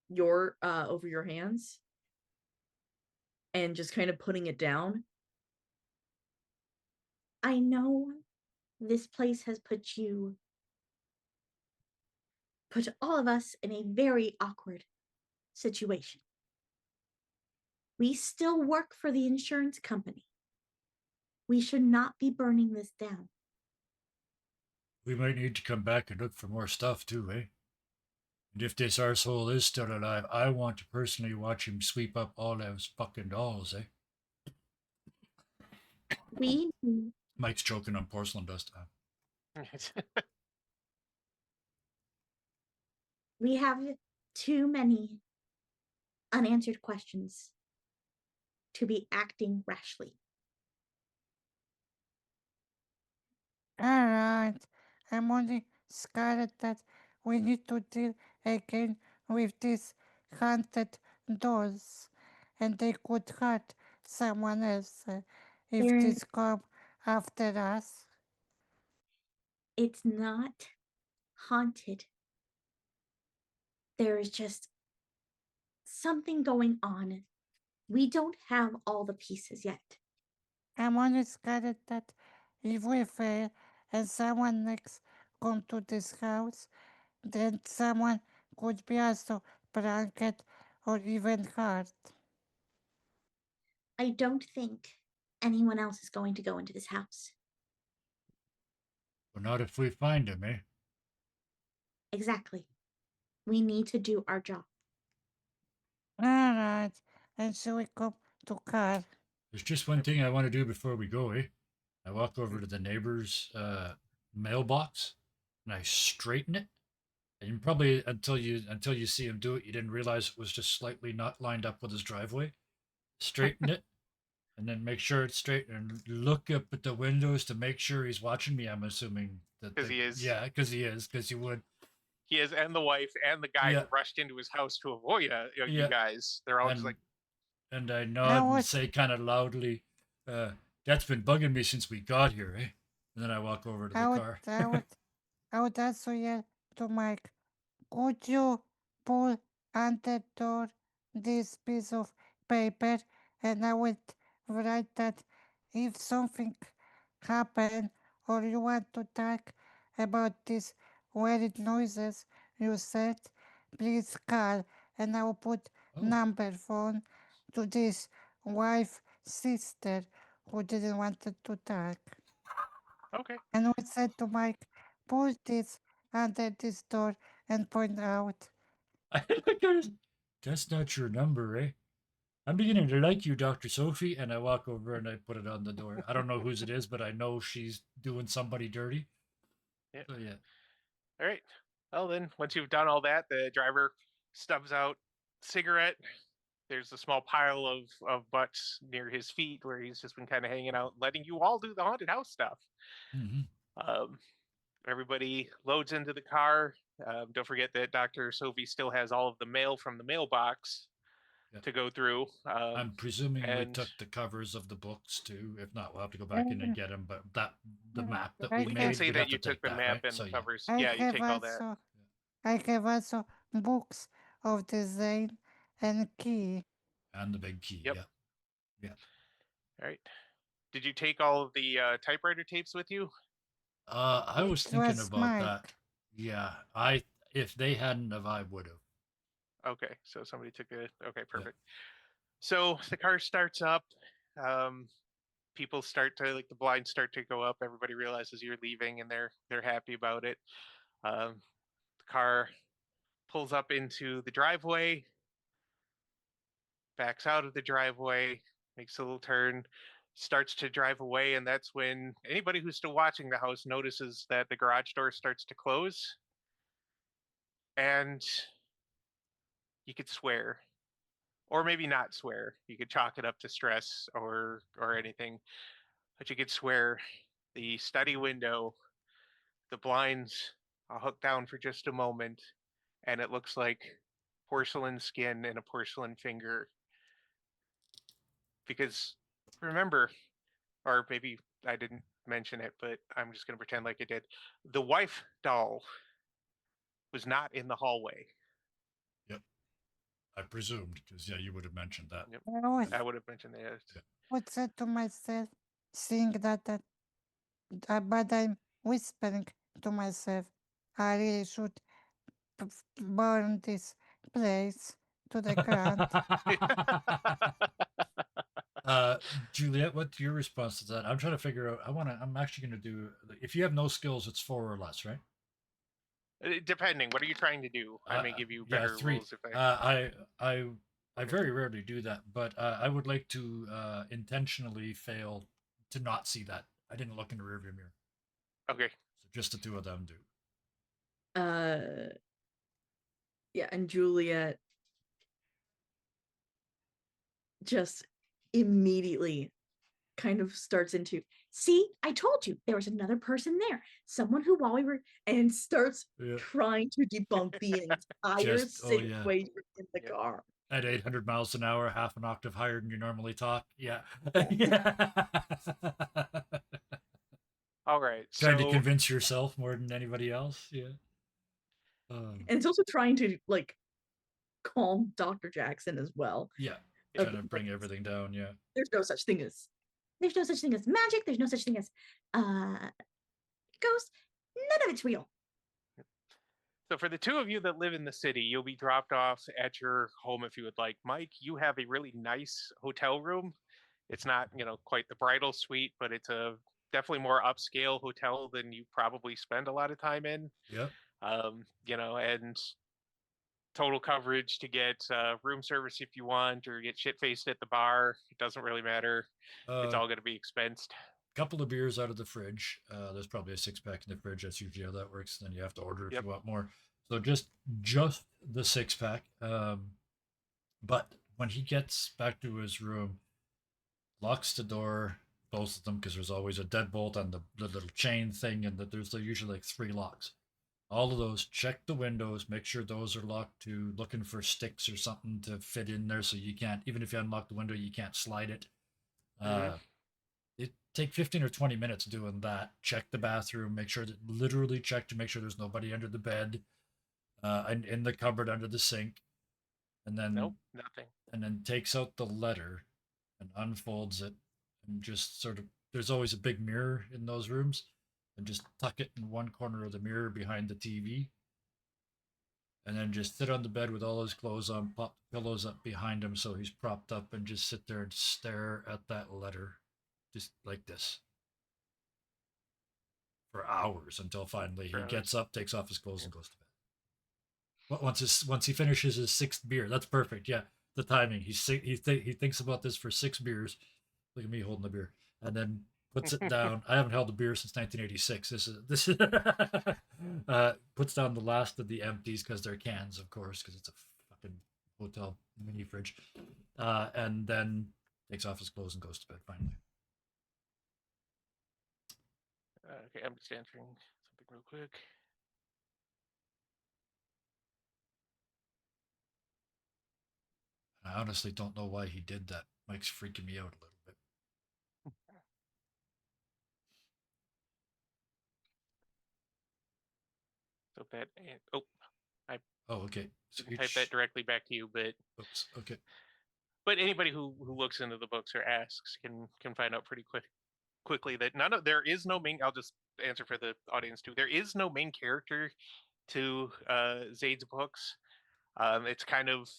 your hands and just kind of putting it down. I know this place has put all of us in a very awkward situation. We still work for the insurance company. We should not be burning this down. We might need to come back and look for more stuff too, eh? And if this arsehole is still alive, I want to personally watch him sweep up all those fucking dolls, eh? We Mike's choking on porcelain dust. we have too many unanswered questions to be acting rashly. Alright, I'm only scared that we need to deal again with these haunted dolls, and they could hurt someone else if They're- this come after us? It's not haunted. There is just something going on. We don't have all the pieces yet. I'm only scared that if we fail and someone next come to this house, then someone could be also pranked or even hurt. I don't think anyone else is going to go into this house. Well, not if we find him, eh? Exactly. We need to do our job. Alright, and so we come to car. There's just one thing I want to do before we go, eh? I walk over to the neighbor's mailbox and I straighten it. And you probably until you see him do it, you didn't realize it was just slightly not lined up with his driveway. Straighten it, and then make sure it's straight, and look up at the windows to make sure he's watching me. I'm assuming that 'Cause he is. Yeah, because he is. Because he would. He is, and the wife and the guy Yeah. who rushed into his house to avoid you Yeah. guys. They're all just And like, and I nod and would- say kind of loudly, "That's been bugging me since we got here, eh?" And then I walk over to the car. I would also yell to Mike, could you pull under door this piece of paper? And I would write that if something happen or you want to talk about these weird noises you said, please call. And I will put Oh. number phone to this wife sister who didn't want to talk. okay. And we said to Mike, pull this under this door and point out. That's not your number, eh? I'm beginning to like you, Dr. Sophie, and I walk over and I put it on the door. I don't know whose it is, but I know she's doing somebody dirty. Yeah. So yeah. All right. Well, then, once you've done all that, the driver stubs out cigarette. There's a small pile of butts near his feet where he's just been kind of hanging out, letting you all do the haunted house stuff. Mm-hmm. Everybody loads into the car. Don't forget that Dr. Sophie still has all of the mail from the mailbox Yep. to go through. I'm presuming we and- took the covers of the books too. If not, we'll have to go back in and get them. But the map that I we we made, can say we'd that have you to took take the that, map right? and So, the yeah. covers. I Yeah, you have take all that. also, I have also books of design and key. And the big key. Yep. Yeah. All right. Did you take all of the typewriter tapes with you? I was It thinking was about Mike. that. Yeah. If they hadn't have, I would have. Okay, so somebody took it. Okay, perfect. So the car starts up. People start to the blinds start to go up. Everybody realizes you're leaving, and they're happy about it. The car pulls up into the driveway, backs out of the driveway, makes a little turn, starts to drive away, and that's when anybody who's still watching the house notices that the garage door starts to close, and you could swear, or maybe not swear. You could chalk it up to stress or anything, but you could swear. The study window, the blinds are hooked down for just a moment, and it looks like porcelain skin and a porcelain finger. Because remember, or maybe I didn't mention it, but I'm just going to pretend like I did. The wife doll was not in the hallway. Yep. I presumed because you would have mentioned that. Yep. I I would have mentioned that. would say to myself, seeing that, but I'm whispering to myself, I really should burn this place to the ground. Juliet, what's your response to that? I'm trying to figure out. I'm actually going to do. If you have no skills, it's 4 or less, right? Depending, what are you trying to do? I may give you Yeah, better 3. rules if I. I very rarely do that, but I would like to intentionally fail to not see that. I didn't look in the rearview mirror, Okay. so just the 2 of them do. Yeah, and Juliet just immediately kind of starts into, see, I told you there was another person there, someone who, while we were, and starts Yeah. trying to debunk the entire Just- oh, yeah. situation in the Yeah. car. At 800 miles an hour, half an octave higher than you normally talk. Yeah. Yeah. All right. Trying to So convince yourself more than anybody else. Yeah. And it's also trying to like calm Dr. Jackson as well. Yeah. Yeah. Trying to bring everything down. Yeah. There's no such thing as There's no such thing as magic. There's no such thing as ghosts. None of it's real. So for the two of you that live in the city, you'll be dropped off at your home if you would like. Mike, you have a really nice hotel room. It's not, quite the bridal suite, but it's a definitely more upscale hotel than you probably spend a lot of time in. Yep. And total coverage to get room service if you want, or get shit faced at the bar. It doesn't really matter. It's all going to be expensed. Couple of beers out of the fridge. There's probably a 6-pack in the fridge. That's usually how that works. Then you have to order if Yep. you want more. So just the 6-pack. But when he gets back to his room, locks the door, both of them, because there's always a deadbolt on the little chain thing, and there's usually like 3 locks. All of those, check the windows, make sure those are locked too, looking for sticks or something to fit in there so you can't, even if you unlock the window, you can't slide it. It take 15 or 20 minutes doing that. Check the bathroom, make sure check to make sure there's nobody under the bed, and in the cupboard under the sink. And then Nope, nothing. And then takes out the letter and unfolds it, and just sort of, there's always a big mirror in those rooms, and just tuck it in one corner of the mirror behind the TV. And then just sit on the bed with all his clothes on, pop the pillows up behind him so he's propped up, and just sit there and stare at that letter, just like this, for hours, until finally he gets up, takes off his clothes, and goes to bed. Once he finishes his 6th beer, that's perfect. Yeah, the timing. He thinks about this for 6 beers. Look at me holding the beer, and then puts it down. I haven't held a beer since 1986. This is puts down the last of the empties, because they're cans, of course, because it's a fucking hotel mini fridge, and then takes off his clothes and goes to bed finally. Okay, I'm just answering something real quick. I honestly don't know why he did that. Mike's freaking me out a little bit. So that, okay. So I can type that directly back to you, but oops. Okay. but anybody who looks into the books or asks can find out pretty quickly that there is no main. I'll just answer for the audience too. There is no main character to Zaid's books. It's kind of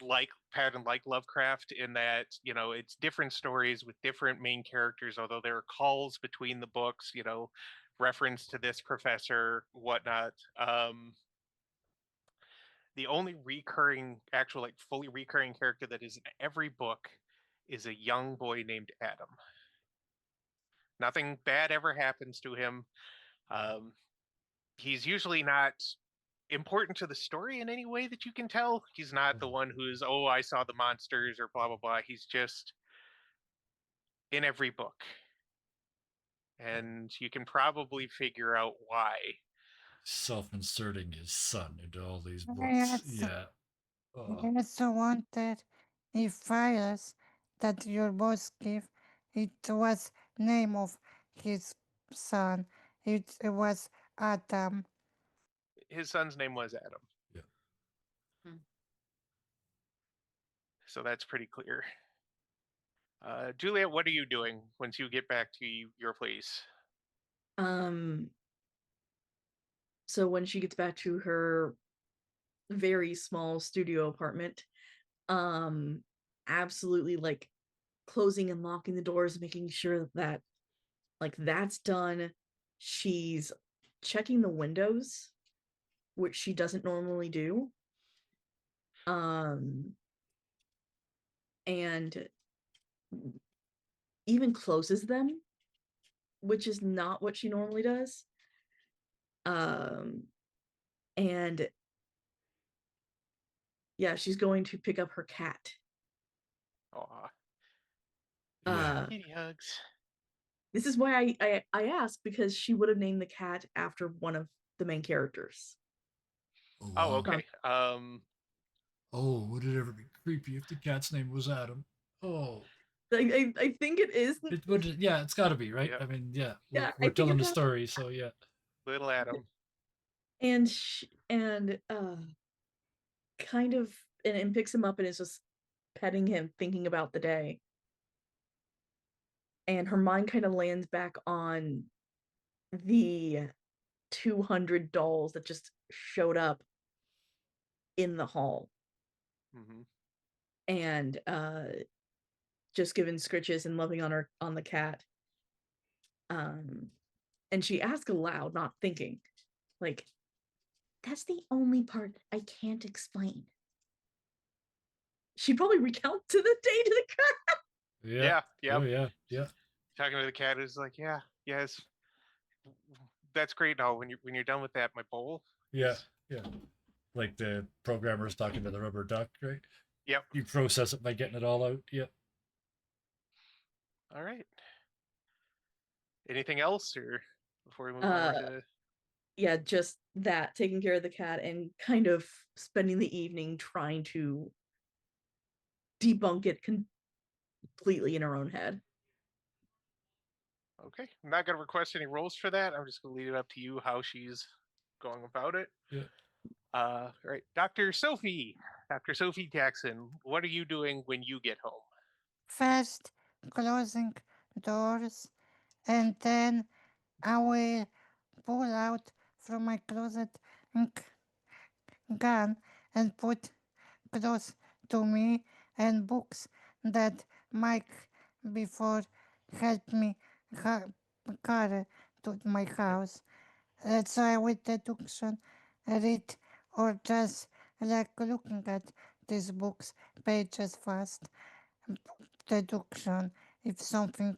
like pattern like Lovecraft, in that it's different stories with different main characters, although there are calls between the books, reference to this professor, whatnot. The only actual fully recurring character that is in every book is a young boy named Adam. Nothing bad ever happens to him. He's usually not important to the story in any way that you can tell. He's not the one who's, oh, I saw the monsters or blah blah blah. He's just in every book, and you can probably figure out why. Self-inserting his son into all these books. Yes. Yeah. I also wanted a virus that your boss gave. It was name of his son. It was Adam. His son's name was Adam. Yeah. So that's pretty clear. Juliet, what are you doing once you get back to your place? So when she gets back to her very small studio apartment, absolutely like closing and locking the doors, making sure that like that's done. She's checking the windows, which she doesn't normally do. And even closes them, which is not what she normally does. And yeah, she's going to pick up her cat. Aw. Kitty hugs. This is why I asked, because she would have named the cat after one of the main characters. Oh, Oh, wow. okay. Oh, would it ever be creepy if the cat's name was Adam? Oh. I think it is. It would, yeah, it's got to be right. Yep. I mean, yeah, Yeah, we're I think telling it the has- story, so yeah. Little Adam. and kind of and picks him up and is just petting him, thinking about the day. And her mind kind of lands back on the 200 dolls that just showed up in the hall Hmm. and just giving scritches and loving on the cat. And she asked aloud, not thinking, like, That's the only part I can't explain. she'd probably recount to the day to the cat. Yeah. Yeah. Oh yeah. Yeah. Talking to the cat is like, yeah, yes, that's great. Now, when you're done with that, my bowl. Yeah. Yeah. Like the programmer's talking to the rubber duck, right? Yep. You process it by getting it all out. Yeah. All right. Anything else, or before we move over to? Yeah, just that, taking care of the cat and kind of spending the evening trying to debunk it completely in her own head. Okay, I'm not gonna request any roles for that. I'm just gonna leave it up to you how she's going about it. Yeah. All right, Dr. Sophie. Dr. Sophie Jackson, what are you doing when you get home? First, closing doors, and then I will pull out from my closet a gun and put close to me and books that Mike before helped me carry to my house. That's why with deduction, read or just like looking at these books pages fast. Deduction if something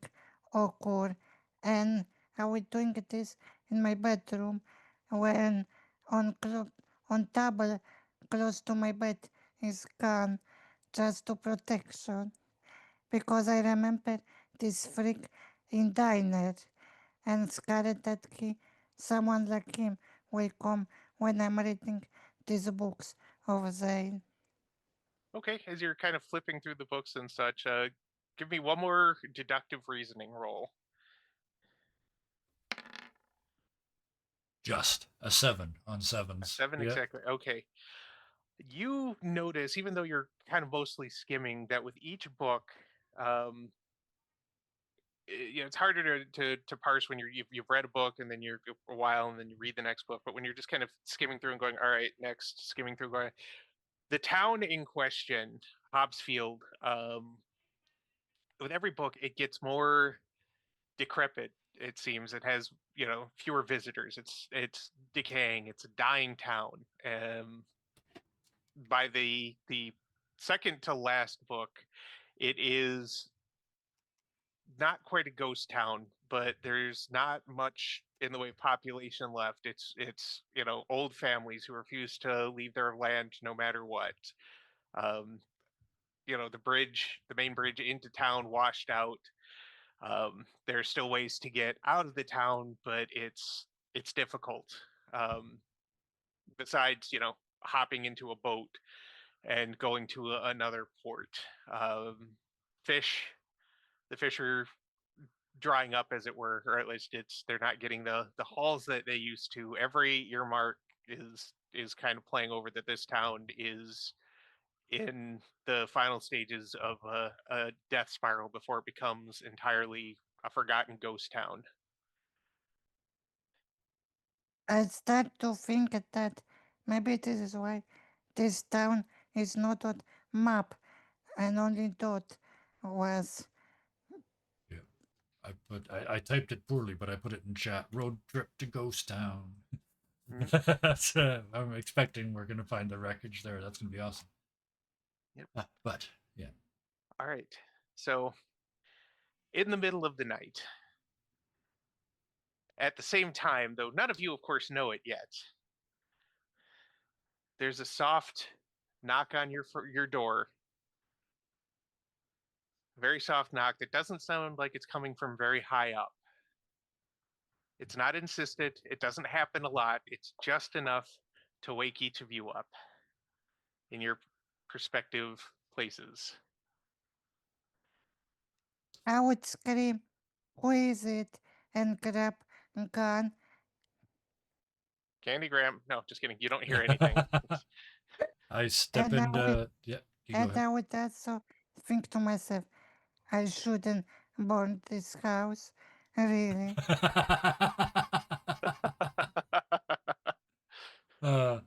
occur, and I was doing this in my bedroom when on on table close to my bed is gone just to protection because I remember this freak in diner and scared that someone like him will come when I'm reading these books of Zane. Okay, as you're kind of flipping through the books and such, give me one more deductive reasoning roll. Just a 7 on A sevens. 7 Yeah. exactly. Okay. You notice, even though you're kind of mostly skimming, that with each book, um, it's harder to parse when you've read a book and then you're a while and then you read the next book. But when you're just kind of skimming through and going, all right, next, skimming through, going, the town in question, Hobbsfield, with every book, it gets more decrepit. It seems it has fewer visitors. It's decaying. It's a dying town. By the second to last book, it is not quite a ghost town, but there's not much in the way of population left. It's old families who refuse to leave their land no matter what. Um, the main bridge into town washed out. There's still ways to get out of the town, but it's difficult. Um, Besides, hopping into a boat and going to another port. Um, fish, the fish are drying up, as it were, or at least they're not getting the hauls that they used to. Every earmark is kind of playing over that this town is in the final stages of a death spiral before it becomes entirely a forgotten ghost town. I start to think that maybe this is why this town is not on map and only thought was Yeah. I typed it poorly, but I put it in chat. Road trip to Ghost Town. That's I'm expecting we're gonna find the wreckage there. That's gonna be awesome. Yep. But yeah. All right. So, in the middle of the night, at the same time, though none of you, of course, know it yet, there's a soft knock on your door. Very soft knock that doesn't sound like it's coming from very high up. It's not insistent. It doesn't happen a lot. It's just enough to wake each of you up in your prospective places. I would scream, "Who is it?" and grab a gun. Candy Graham. No, just kidding. You don't hear anything. I step And I in. would, Yeah, you go and ahead. I would also think to myself, I shouldn't burn this house. Really? uh,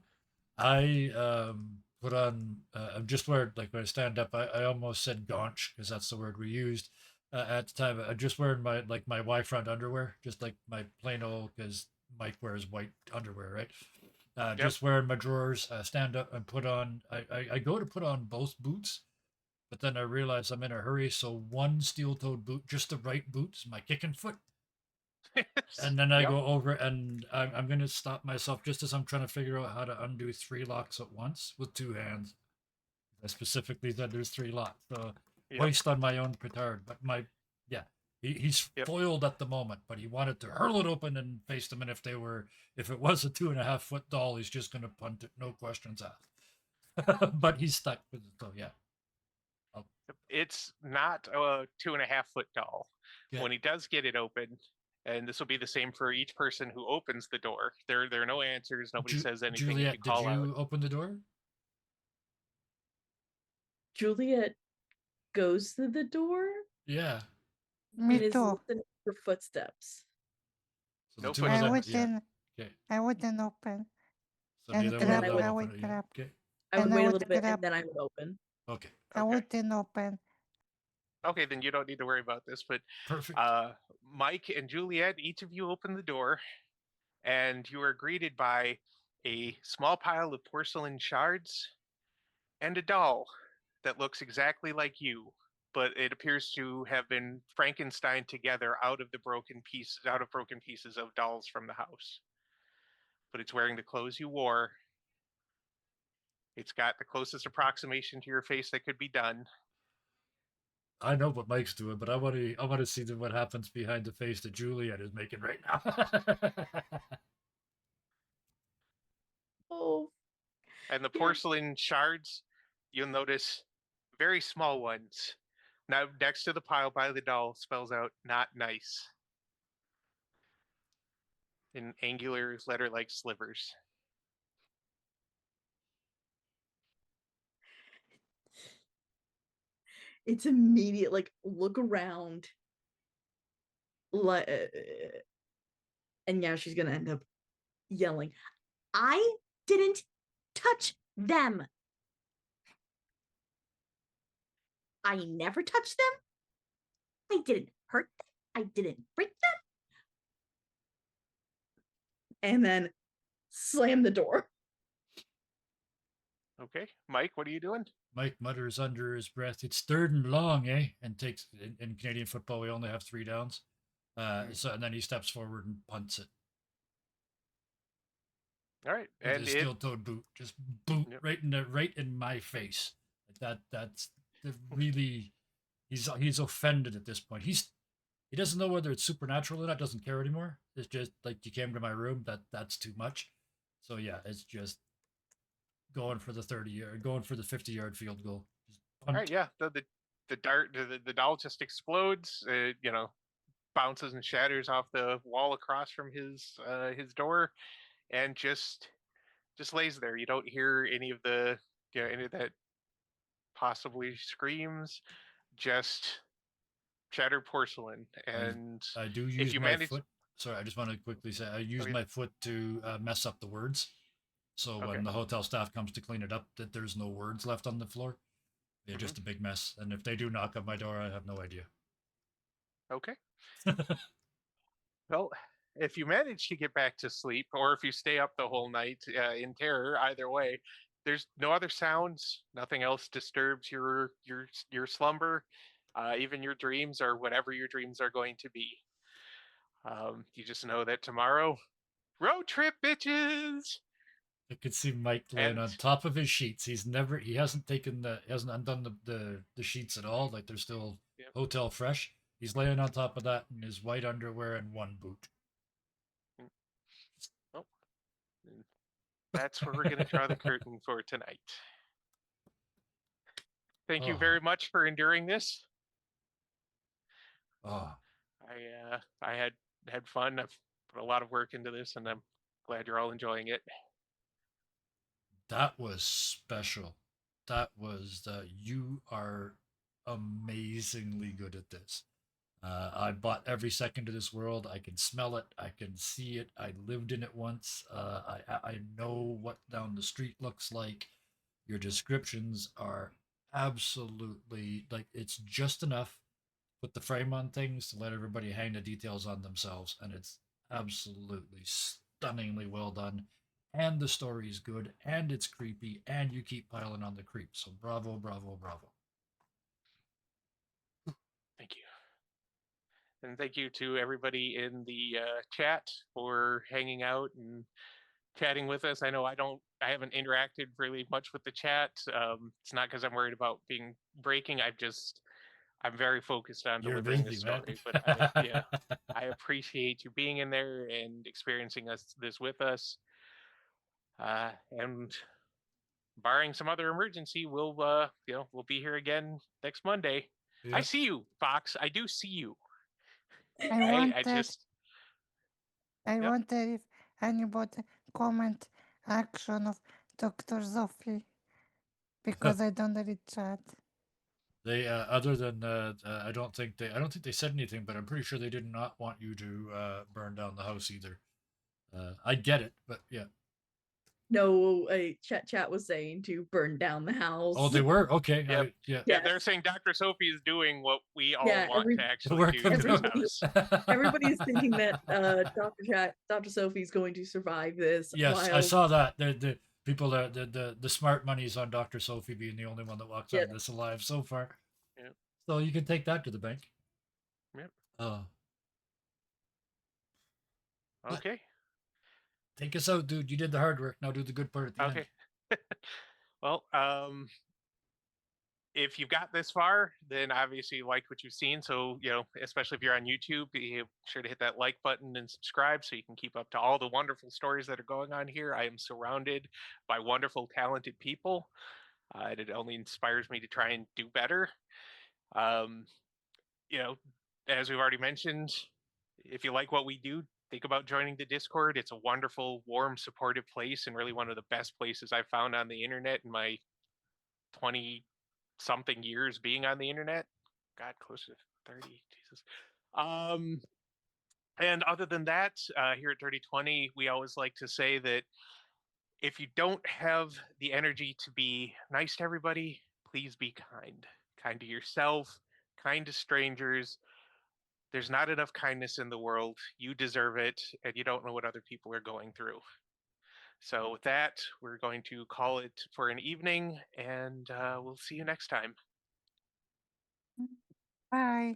I put on. I'm just wearing like when I stand up. I almost said gaunch because that's the word we used at the time. I'm just wearing my Y front underwear, just like my plain old because Mike wears white underwear, right? Yep. Just wearing my drawers. Stand up and put on. I go to put on both boots, but then I realize I'm in a hurry, so one steel-toed boot, just the right boots, my kicking foot. And then I Yep. go over and I'm going to stop myself just as I'm trying to figure out how to undo 3 locks at once with 2 hands. I specifically said there's 3 locks. So Yep. hoist on my own petard. But yeah, he's Yep. foiled at the moment, but he wanted to hurl it open and face them. And if it was a 2.5 foot doll, he's just going to punt it, no questions asked. But he's stuck with it. So yeah. It's not a 2.5 foot doll. Yeah. When he does get it open, and this will be the same for each person who opens the door. There are no answers. Nobody says anything. Juliet, If you call did you out, open the door? Juliet goes through the door Yeah. Me and is too. listening for footsteps. So the No two of I them, footsteps. yeah. wouldn't. Okay. I wouldn't open. So And neither then one grab. of I them would- I open would it. Yeah. grab. Okay. I would And I wait a would little bit grab- and then I would open. Okay. I Okay. wouldn't open. Okay, then you don't need to worry about this. But Perfect. Mike and Juliet, each of you open the door, and you are greeted by a small pile of porcelain shards and a doll that looks exactly like you, but it appears to have been Frankenstein together out of broken pieces of dolls from the house. But it's wearing the clothes you wore. It's got the closest approximation to your face that could be done. I know what Mike's doing, but I want to see what happens behind the face that Juliet is making right now. Oh, And the Yeah. porcelain shards, you'll notice very small ones. Now, next to the pile by the doll spells out "not nice" in angular letter-like slivers. it's immediate. Like, look around. Like, and yeah, she's gonna end up yelling, I didn't touch them. I never touched them. I didn't hurt them. I didn't break them. And then slam the door. Okay, Mike, what are you doing? Mike mutters under his breath, "It's third and long, eh?" And takes in Canadian football we only have 3 downs. So and then he steps forward and punts it All right, with and his steel-toed boot, just boot Yep. right in my face. That's really he's offended at this point. He doesn't know whether it's supernatural or not. Doesn't care anymore. It's just like you came to my room. That's too much. So yeah, it's just going for the 30-yard, going for the 50-yard field goal. Just all right, yeah, the doll just explodes. Bounces and shatters off the wall across from his door, and just lays there. You don't hear any of any of that possibly screams. Just shattered porcelain. And I do if use you my manage, foot. Sorry, I just want to quickly say I use Okay. my foot to mess up the words. So Okay. when the hotel staff comes to clean it up, that there's no words left on the floor. They're Mhm. just a big mess. And if they do knock on my door, I have no idea. Okay. Well, if you manage to get back to sleep, or if you stay up the whole night in terror, either way, there's no other sounds. Nothing else disturbs your slumber, even your dreams or whatever your dreams are going to be. You just know that tomorrow, road trip, bitches. I could see Mike laying And on top of his sheets. He hasn't undone the sheets at all. Like they're still Yep. hotel fresh. He's laying on top of that in his white underwear and one boot. Oh, that's where we're going to draw the curtain for tonight. Thank you Oh. very much for enduring this. Oh, I had fun. I've put a lot of work into this, and I'm glad you're all enjoying it. that was special. That was you are amazingly good at this. I bought every second of this world. I can smell it. I can see it. I lived in it once. I know what down the street looks like. Your descriptions are absolutely like it's just enough. Put the frame on things to let everybody hang the details on themselves, and it's absolutely stunningly well done. And the story is good, and it's creepy, and you keep piling on the creep. So bravo, bravo, bravo. Thank you. And thank you to everybody in the chat for hanging out and chatting with us. I know I haven't interacted really much with the chat. It's not because I'm worried about being breaking. I'm very focused on You're delivering busy, this man. story. But I appreciate you being in there and experiencing this with us. And barring some other emergency, we'll be here again next Monday. I Yeah. see you, Fox. I do see you. I I wanted, just I yep. wonder if anybody comment action of Dr. Sophie because I don't read chat. They other than I don't think they said anything, but I'm pretty sure they did not want you to burn down the house either. I get it, but yeah. No, chat was saying to burn down the house. Oh, they were okay. Yep. Yeah. Yeah, they're saying Dr. Sophie is doing what we all Yeah, want to actually Work do them to this down. house. everybody's thinking that Dr. Sophie's going to survive this. Yes, I while saw that. The people the smart money's on Dr. Sophie being the only one that walks out Yeah. of this alive so far. Yep. So you can take that to the bank. Yep. Okay. Take us out, dude. You did the hard work. Now do the good part at the Okay. end. Well, if you've got this far, then obviously you liked what you've seen. So, especially if you're on YouTube, be sure to hit that like button and subscribe so you can keep up to all the wonderful stories that are going on here. I am surrounded by wonderful, talented people. It only inspires me to try and do better. Um, as we've already mentioned, if you like what we do, think about joining the Discord. It's a wonderful, warm, supportive place and really one of the best places I've found on the internet in my 20 something years being on the internet. God, close to 30. Jesus. And other than that, here at Dirty 20, we always like to say that if you don't have the energy to be nice to everybody, please be kind. Kind to yourself, kind to strangers. There's not enough kindness in the world. You deserve it, and you don't know what other people are going through. So, with that, we're going to call it for an evening, and we'll see you next time. Bye.